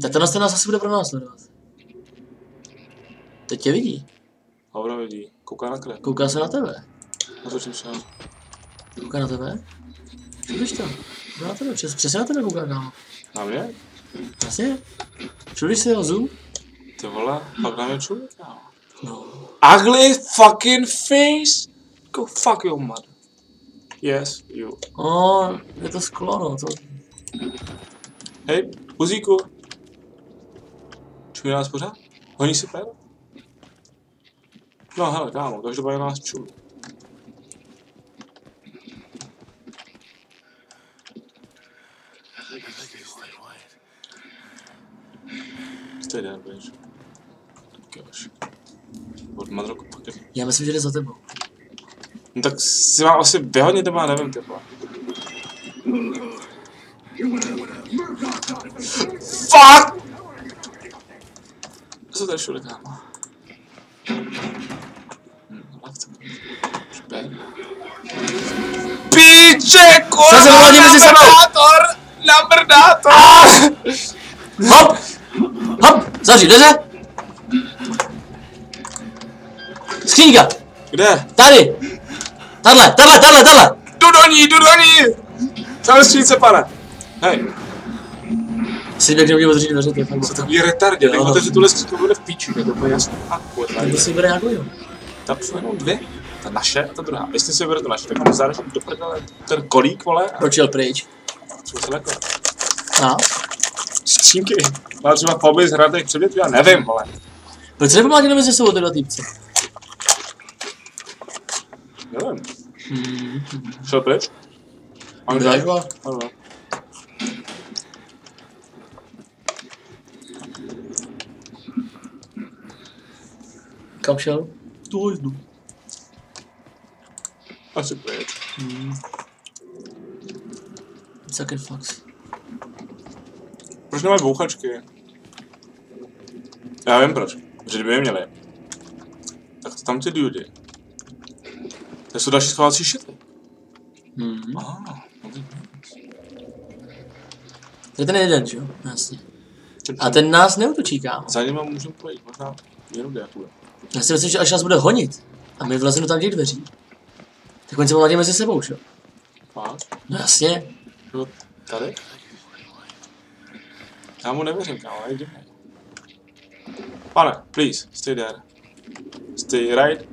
Tak ten nás asi bude pronásledovat. Teď tě vidí. Hovno vidí, kouká na krev. Kouká se na tebe. Na to čím šel. Kouká na tebe? Čudíš to? Kouká na tebe, přesně na tebe kouká, kámo. Na mě? Jasně. Čudíš si jeho zoom? Ty vole, pak na mě čudí, kámo. No. Ugly fucking face! Go fuck your mother. Yes, you. Je to sklo, no, to... Hej, Buzíku. Čumí nás pořád? Honí si péro? No hele, kámo, každopádně nás čumí. Stay there, bitch. Gosh. Od madroku pak je. Já myslím, že jde za tebou. No tak si mám asi vyhodnit, nebo já nevím, ty vole. Fuck! Co tady všude, kámo? Píče, kurva! Se vladíme si sebou! Nabrdátor! Hop! Hop! Zavři dveře! Skřínka! Kde? Tady! Tadle! Jdu do ní! Celé skřínce, pane! Hej, Si běh neměl otevřít dveře, to je fakt. co takový retardě, tak otevři tuhle skřínku, bude v píči, je to úplně jasný. A kurva, To si bere nějakou, jo. tam jsou jenom dvě. Ta naše a ta druhá. Jestli si vybere tu naše, tak mám zároveň do prdele ten kolík, vole, a Proč jel pryč? co se takhle. A? Skřínky. Má třeba pobyt hradných předmětů, já nevím, vole. Proč se nepomátili mezi sebou tyhle týpce? Nevím. Šel pryč? Drive? Ano. Kam šel? Tu hojzdu. Asi pryč. Sucker fucks. Proč nemají bouchačky? Já vím proč. Protože kdyby je měli, tak tam ty dudy. To jsou další schovávací šity. To je ten jeden, že jo? Jasně. A ten nás neutočí, kámo. Za něma můžeme projít, možná jenom diatule. Já si myslím, že až nás bude honit a my vlezeme do tam těch dveří, tak oni se pomátí mezi sebou, že jo? Fakt? No jasně. Jo, tady? Já mu nevěřím, kámo, je divný. Pane, please, stay there. Stay right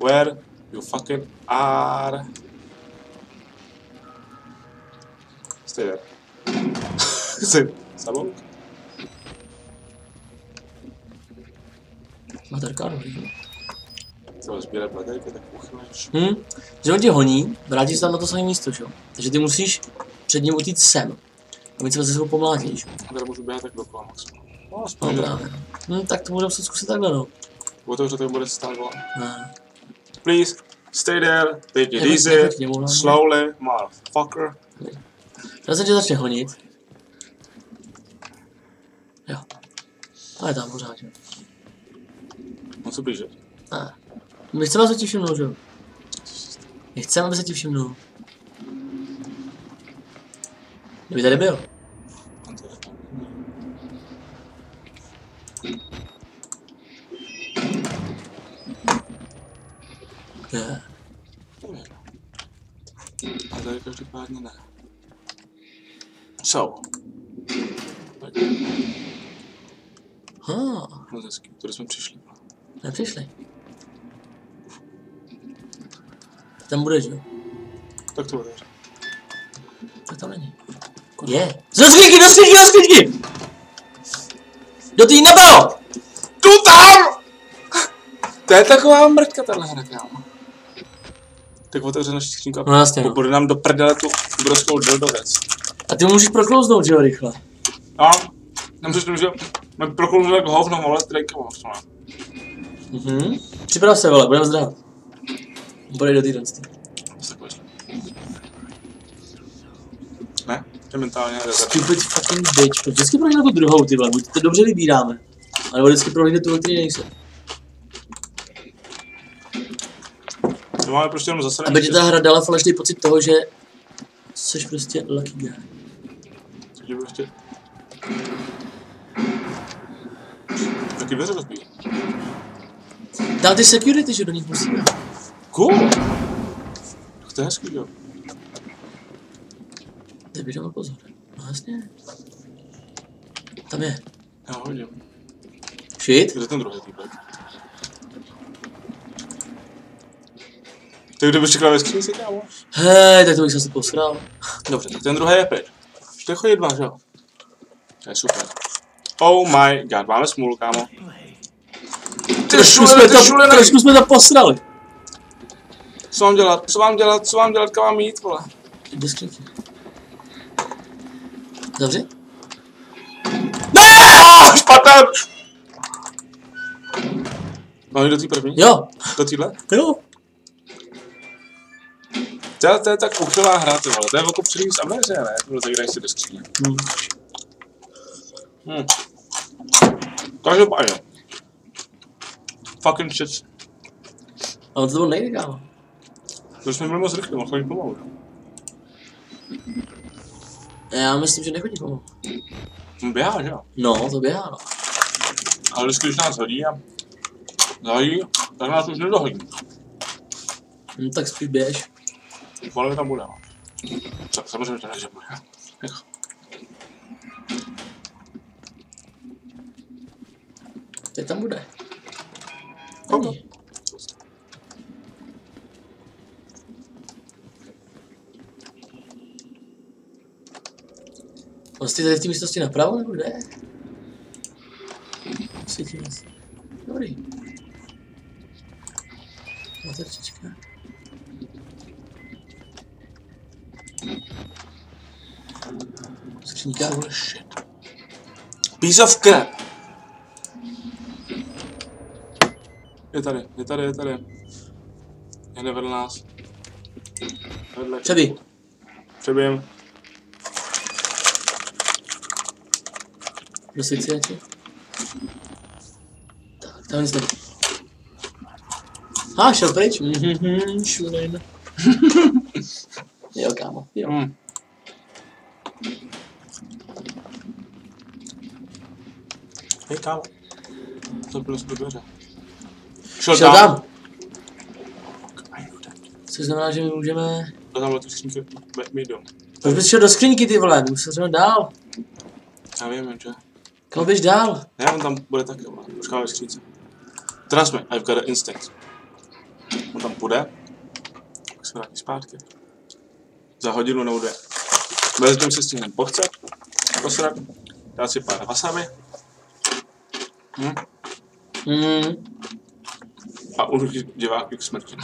where you fucking are. Stay there. Jsi sabou? Baterka, dobrý. Co, sbírat baterky, tak uchyleš. Že on tě honí, vrátí se tam na to samé místo, že jo? Takže ty musíš před ním utíct sem. A my se ze sebou pomlátíš. A tady můžu běhat tak dokola maximum. No, aspoň. No právě. Tak to budeme se zkusit takhle, no. Otevře to bude stát volá. Ne. Please, stay there, take it Nebuď easy, k němu, hlavně. slowly, motherfucker. Já se tě začne honit. Jo. Ale tam pořád, jo. Moc se blíže. Ne. My chceme, aby se ti všimnul, že jo? My chceme, aby se ti všimnul. Kdyby tady byl. Ne. A tady každopádně ne. So. Tak, moc hezký, tady jsme přišli. Nepřišli. Tam bude, že jo? Tak to otevře. Tak tam není. Je. Do skříňky! Do tý nebo! Tu tam! To je taková mrtka tahle hra, kámo. Tak otevře naši skřínku a No jasně, no. bude nám do prdele tu obrovskou dildovec. A ty můžeš proklouznout, že jo, rychle. No, nemůžeš, že mám proklouznout jako hovno, vole, trejka hovno. Připrav se, vole, budeme zdravit. Bude do týden. Ne? Je mentálně rezerv. Stupid fucking bitch. Proč vždycky prohlídne tu druhou, ty vole? Buď to dobře vybíráme. Ale vždycky prohlídne tu, o který nejsem. To máme prostě jenom zase. Aby ti ta hra dala falešný pocit toho, že jsi prostě lucky guy. Co ti prostě... Taky dveře rozbíjí. Dám ty security, že do nich musíme. Cool! To je hezký, jo. Teď bych dával pozor. No jasně. Tam je. Já ho vidím. Shit. Kde je ten druhý týpek? Ty kdyby čekal ve skříňci, kámo? Hej, tak to bych se asi posral. Dobře, tak ten druhý je pryč. Ještě chodí dva, že jo? To je super. Oh my god, máme smůlu, kámo. Trošku jsme to posrali. Co mám dělat? Kam mám jít, vole? Jď do skřínky. Zavři? Ne! Špatné! Mám jít do té první? Jo. Do téhle? Jo. To je tak uchylá hra, ty vole. To je velkou předtím z Amnézie, ne? Tohle zavírají si do skříně. Každopádně. Fucking shit. Ale to nejde, kámo. To jsme byli moc rychle, mohl chodit pomalu. Já myslím, že nechodí pomalu. To běhá, že jo? No, to běhá, no. Ale vždycky, když nás hodí a zahodí, tak nás už nedohodí. No tak spíš běž. Kolik tam bude, no. Samozřejmě to ne, že bude. Teď tam bude. Kolik? Není. Vlastně tady v té místnosti napravo, nebo kde? Svítí nás. Dobrý. Materčička. Skříňka. Piece of crap. Je tady. Jde vedle nás. Vedle. Přebij. Přebijem. Do svíciače. Tak, tam nic není. Šel pryč. Šulejn. Jo, kámo, jo. Hej, kámo. Zapil jsme dveře. Šel tam. Což znamená, že my můžeme... Do tamhle tu skřínky mít dom. Proč bys šel do skříňky, ty vole, musel dál. Já vím, že? Kam běž dál? Ne, on tam bude taky, vole. Počkáme ve skřínce. Teda jsme, I've got an instinct. On tam půjde. Tak se vrátí zpátky. Za hodinu nebo dvě. Mezitím se stihneme pochcet. Posrat. Dát si pár wasabi. A unutit diváky k smrti.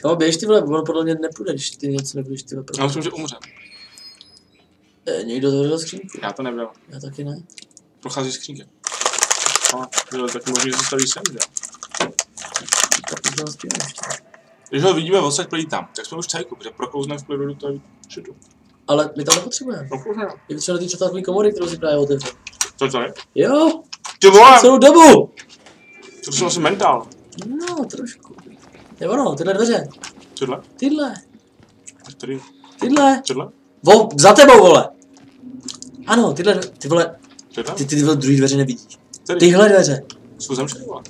Jo, běž ty vole, on podle mě nepůjde, když ty něco nebudeš ty vole. Já myslím, že umře. Někdo zavřel skřínku? Já to nebyl. Já taky ne. Prochází skřínky. No, taky možná, že se staví sem, že? Tak už nás tím ještě. Když ho vidíme odsaď plý tam, tak jsme už čajku, protože proklouzneme v klidu do toho šitu. Ale my tam nepotřebujeme. Proklouzneme. Je potřeba do té čtvrtátové komory, kterou si právě otevřel. Co je? Jo, Ty vole! celou dobu! To jsem asi mentál. No, trošku. Je ono, tyhle dveře. Tyhle? Tyhle. Který? Tyhle. Tyhle? Za tebou, vole. Ano, tyhle, ty vole, Tyhle? ty vole druhý dveře nevidíš. Který? Tyhle dveře. Jsou zamčený, vole.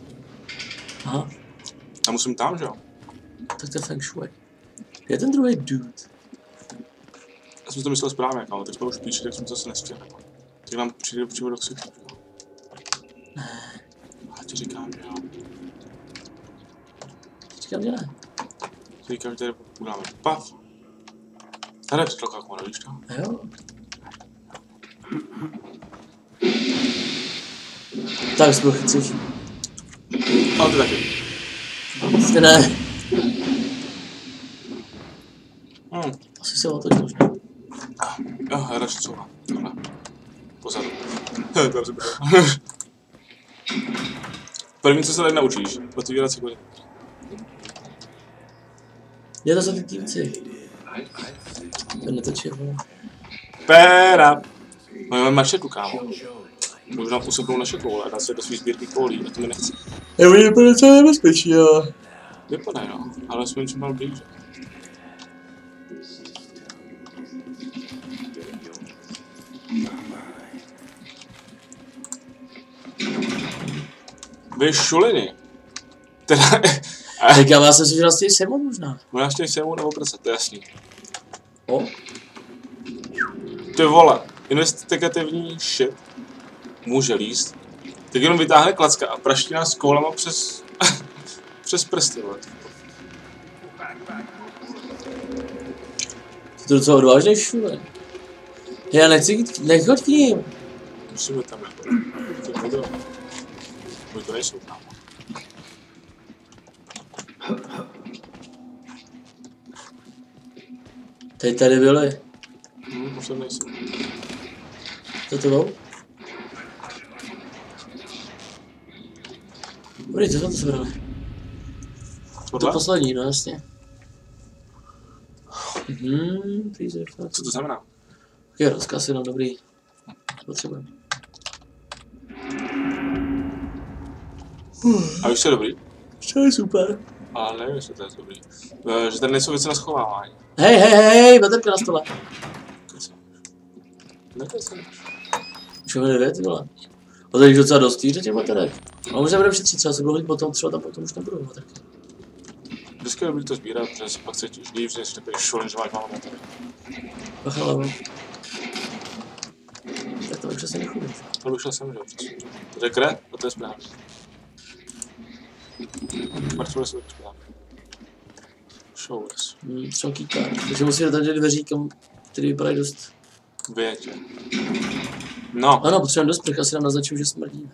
Aha, Já musím tam, že jo? tak to je feng shui. Je ten druhý dude. Já jsem to myslel správně, ale teď jsme už píči, tak jsem to zase nestihli. Tak nám přijde přímo do ksichtu, jo? Ne. Já ti říkám, že jo. Říkám, že ne. Říkám, že tady uděláme pav. Tady je přetlaka komora, víš to? Jo. Tak jsme chceš. Ale ty taky. Ty ne. Hmm. Asi se otočil už, ne? Jo, já radši co mám. Tohle. Pozadu. Tam se bude. První, co se tady naučíš, otevírat si koně. Je to za ty týmci. Ten netočil, vole. Péra! Máme mačetu, kámo. Můžu nám useknout naše koule, dát se do svý sbírky koulí, a to mi nechci. Jo, je to docela nebezpečí, ale... Vypadá, jo, ale jsme čím mal blíže. Vy šuliny. Teda... Tak já jsem si že vlastně semo možná. Možná chtějí sejmout nebo prcat, to je jasný. O? Ty vole, investigativní shit může líst. Tak jenom vytáhne klacka a praští nás koulama přes Přes prsty, vole. To docela odvážnej šule. Já nechci jít, nechoď k ním. Musíme tam jít. Buď to nejsou tam. Teď tady byli. Už tam nejsou. Za tebou? Dobrý, co jsme to sebrali? To poslední, no jasně. Co to znamená? Je rozkaz jenom dobrý. Potřebujeme. A už je dobrý? To je super. Ale nevím, jestli to je dobrý. Že tady nejsou věci na schovávání. Hej, baterka na stole. Nekecáš. Už máme 9, vole. A tady je docela dost týře těch baterek. A možná budeme šetřit, třeba se budu hodit potom, třeba tam potom už nebudou baterky. Vždycky je dobrý to sbírat, protože si pak cítíš líp, že jsi takový šulen, že máš málo baterek. Bacha levo. Tak to bych přesně nechodit. To bych šel sem, že? To je kre, a to je správně. Marcule se to správně. Showers. Třeba kýkár. Takže musí dát tady dveří, který vypadají dost. Větě. No. Ano, potřebujeme dost sprch, asi nám naznačují, že smrdíme.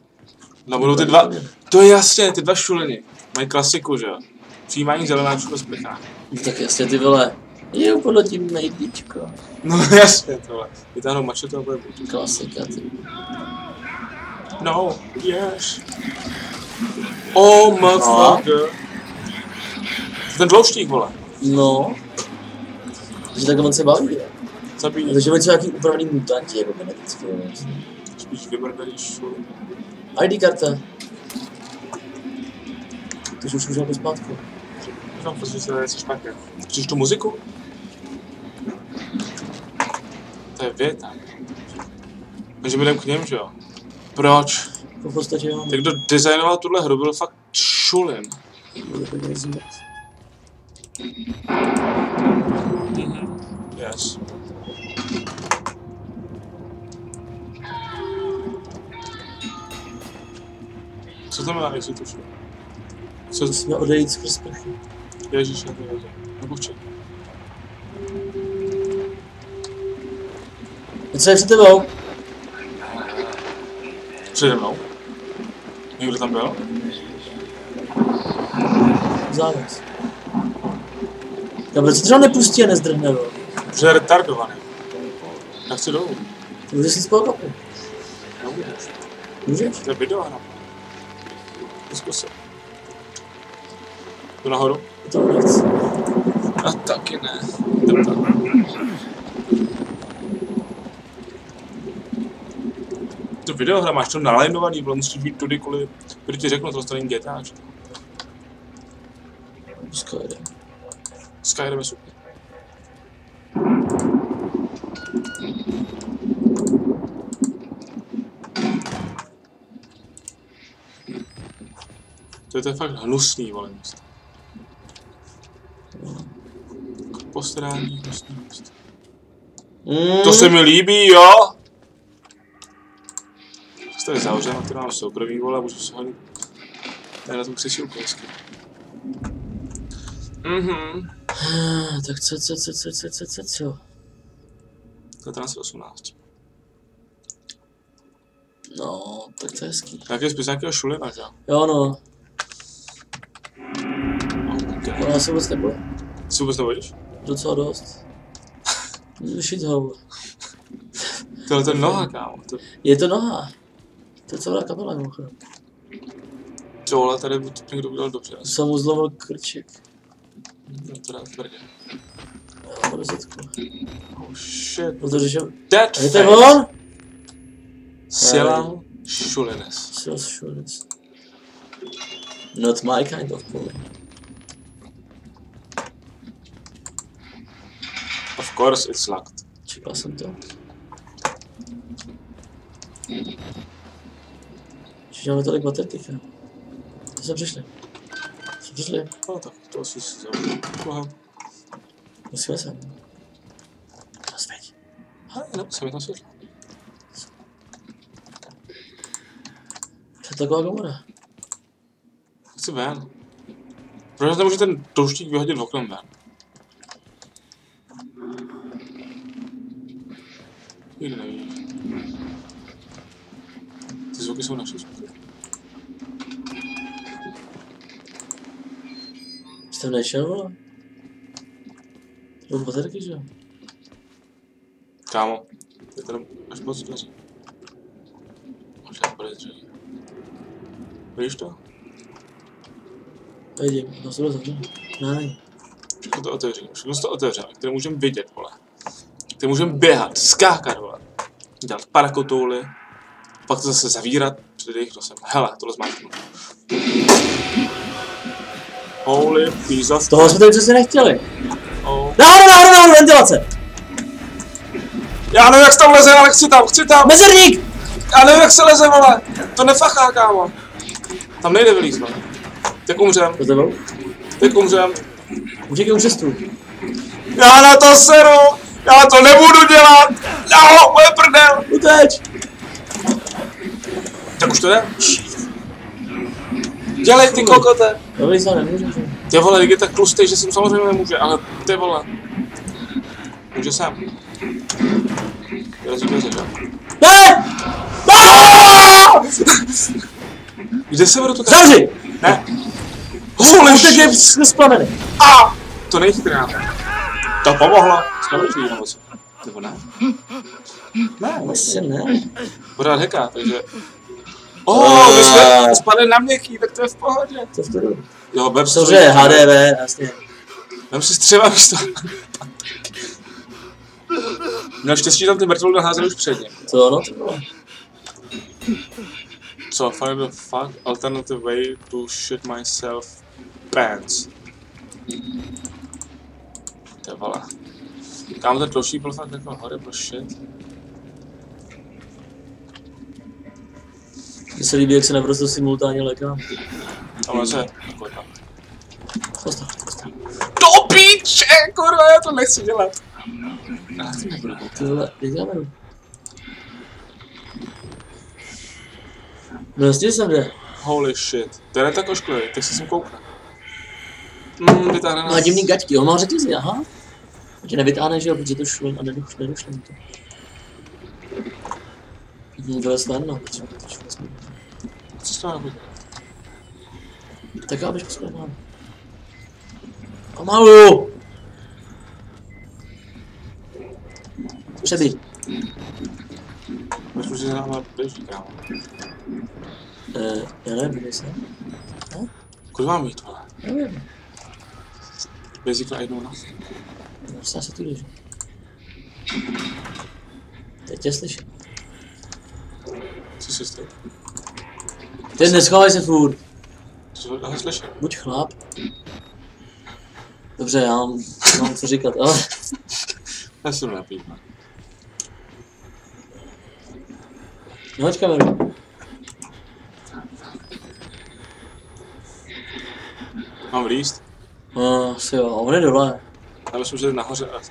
No budou ty dva, to je jasně, ty dva šuliny. Mají klasiku, že jo? Přijímání zelená všude sprchá. No tak jasně ty vole. Je podle tím nejdíčko. No jasně, tohle. Vytáhnou mačetu a bude buď. Klasika, ty. No, yes. Oh, motherfucker. Ten dlouštík, vole. No. Takže takhle on se baví, ne? Zabíjí. Takže oni jsou nějaký upravený mutanti, jako geneticky, ne? Spíš vybrdaný šuliny. ID karta. Takže už můžeme zpátku. No, protože se něco špatně. Slyšíš tu muziku? To je věta. Takže jdem k něm, že jo? Proč? V podstatě jo. Ten, kdo designoval tuhle hru, byl fakt šulin. Yes. Co to má, jestli to šlo? Co? Musíme odejít skrz prchy. Ježíš, já to věděl. Nebo včet. Co je před tebou? Přede mnou? Někdo tam byl? Závaz. Já proč se třeba nepustí a nezdrhne, jo? Protože je retardovaný. Já chci dolů. Ty můžeš si spolu kapu. Nemůžeš. Můžeš? To je videohra. Zkus se. Tu nahoru? To nechci. A taky ne. Jdem tam. To videohra máš to nalajnovaný, ale musíš být tudy, kvůli ti řeknu, to není GTAč. Skyrim. Skyrim je super. To je fakt hnusný, vole, místo. Posrání, hnusný místo. To se mi líbí, jo? Se tady zavřeme, to mám soukromí, vole, můžu se honit. Tady na tom křesílku hezky. Tak co? To je 18. No, tak to je hezký. Nějaký spis nějakého šulina, že? Jo no. Okay. Ona se vůbec nebojí. Jsi vůbec nebojíš? Docela dost. Shithole. Tohle to je noha, kámo. Je to noha. To je celá kapela, mimochodem. Tohle tady někdo udělal dobře. Jsem mu zlomil krček. No to dá tvrdě. Jo, po desetku. Oh shit. Protože že... Dead Je to on? Silan Šulines. Silan Šulines. Not my kind of boy. Of course it's locked. Čekal jsem to. Čiže máme tolik baterky, kámo. To jsme přišli. No tak to asi si zavřel. Aha. Musíme sem. Rozveď. Nemusím, je tam světlo. To je taková komora. Chci ven. Proč nemůže ten douštík vyhodit oknem ven? Nikdy nevíš. Ty zvuky jsou naše zvuky. Jsi tam nešel, vole? To jsou baterky, že jo? Kámo, je to až moc dveří. Možná bude dřeví. Vidíš to? Vidím, no se to zavřel. Ne. Všechno to otevříme, všechno to otevřeme, které můžeme vidět, vole. Které můžeme běhat, skákat, vole. Dělat parakotouly, pak to zase zavírat, před jejich nosem. Hele, tohle zmáčknu. Holy piece of... Toho jsme tady přesně nechtěli. Oh. Nahoru, ventilace! Já nevím, jak se tam leze, ale chci tam! Mezerník! Já nevím, jak se leze, vole! To nefachá, kámo. Tam nejde vylízt, vole. Teď umřem. To tebou? Teď umřem. Utíkej u přestu. Já na to seru! Já to nebudu dělat! No, moje prdel! Uteč! Tak už to jde? Dělej ty kokote! Dobrý se nemůže, že? Ty vole, je tak tlustý, že jsem samozřejmě nemůže, ale ty vole. Může sám. Vyrazí dveře, že? Ne! Kde se budu to Zavři! Ne. Holy Teď je shit! splavený. A! To není chytré nápad. To pomohlo. Jsme lepší nebo co? Nebo ne? Ne, Asi ne. pořád hacká, takže... My jsme spadli na měkký, tak to je v pohodě. Co v toho? Jo, web Cože, HDV, jasně. Vem si střeva místo. Měl štěstí, tam ty mrtvoly naházeli už předně. Co ono to bylo? So, find the fuck alternative way to shit myself pants. To je vole. Kámo, ten tlouší byl fakt jako horrible shit. Mně se líbí, jak se naprosto simultánně lékám. Ale se, jako tak. Postav. Do píče, kurva, já to nechci dělat. Ty vole, teď já jmeru. No jasně jsem jde. Holy shit. To je tak ošklivý, tak se sem koukne. Vytáhne nás. Má divný gaťky, on má řetězy, aha. On tě nevytáhne, že jo, protože to šlo a nedošlo mi to. Vylez ven, no, protože to šlo jsme. Co s toho nebude? Tak já bych poskladal. Pomalu! Přebij. Myslím, že se nám běží, kámo. Já nevím, kde jsem. Kudy mám jít, vole? Nevím. Běží na jednou noc. Vlastně se tu jdeš. Teď tě slyším. Co jsi stejný? Ty neschovej se furt. Co to slyším? Buď chlap. Dobře, já mám co říkat, ale... Já si to napít, ne? Nehoď kameru. Mám vlízt? No, asi jo, a on je dole. Já myslím, že je nahoře a...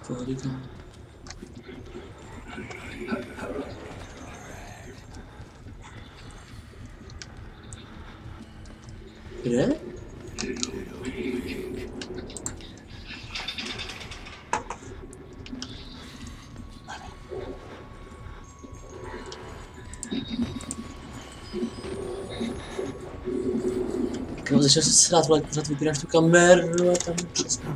Pohodě tam. Kde? Kámo, začal se srát, vole, pořád vypínáš tu kameru a tam přesně.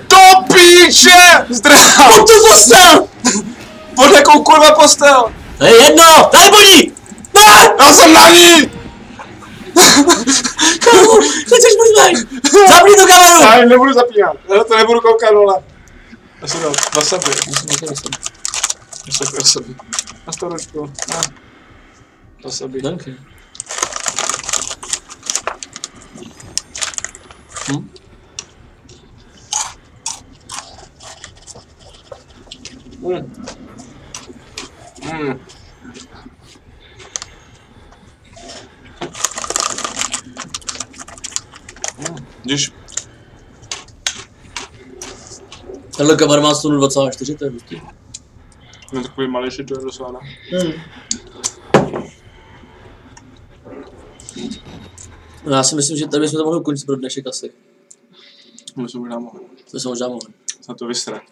Do píče! Zdrál! Pod tu postel! Pod jakou kurva postel? To je jedno! Tady budí! Ne! Já jsem na ní! Kámo, co chceš možnej? Zapni tu kameru! Já nebudu zapínat, já to nebudu koukat, vole. Já si dal, wasabi. Wasabi. Na storočku, na. Wasabi. Danke. Když Tenhle kamar má 124, to je hustý. No takový malý shit, to je docela, ne? No já si myslím, že tady jsme to mohli ukončit pro dnešek asi. Myslím, že nám mohli. To jsme možná mohli. Na to vysrat.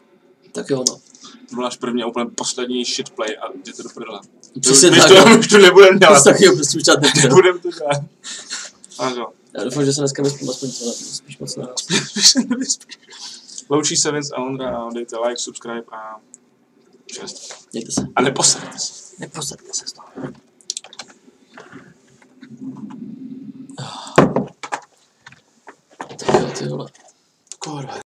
Tak jo, no. To byl náš první a úplně poslední shitplay a jděte do prdele. Přesně Už tak. už to nebudem dělat. Tak jo, prostě už dělat nebudem. Nebudem to dělat. Ano. Já doufám, že se dneska vyspím aspoň to, spíš moc na nás. Loučí se Vince a Ondra, dejte like, subscribe a čest. Mějte se. A neposaďte se. Neposaďte se z toho.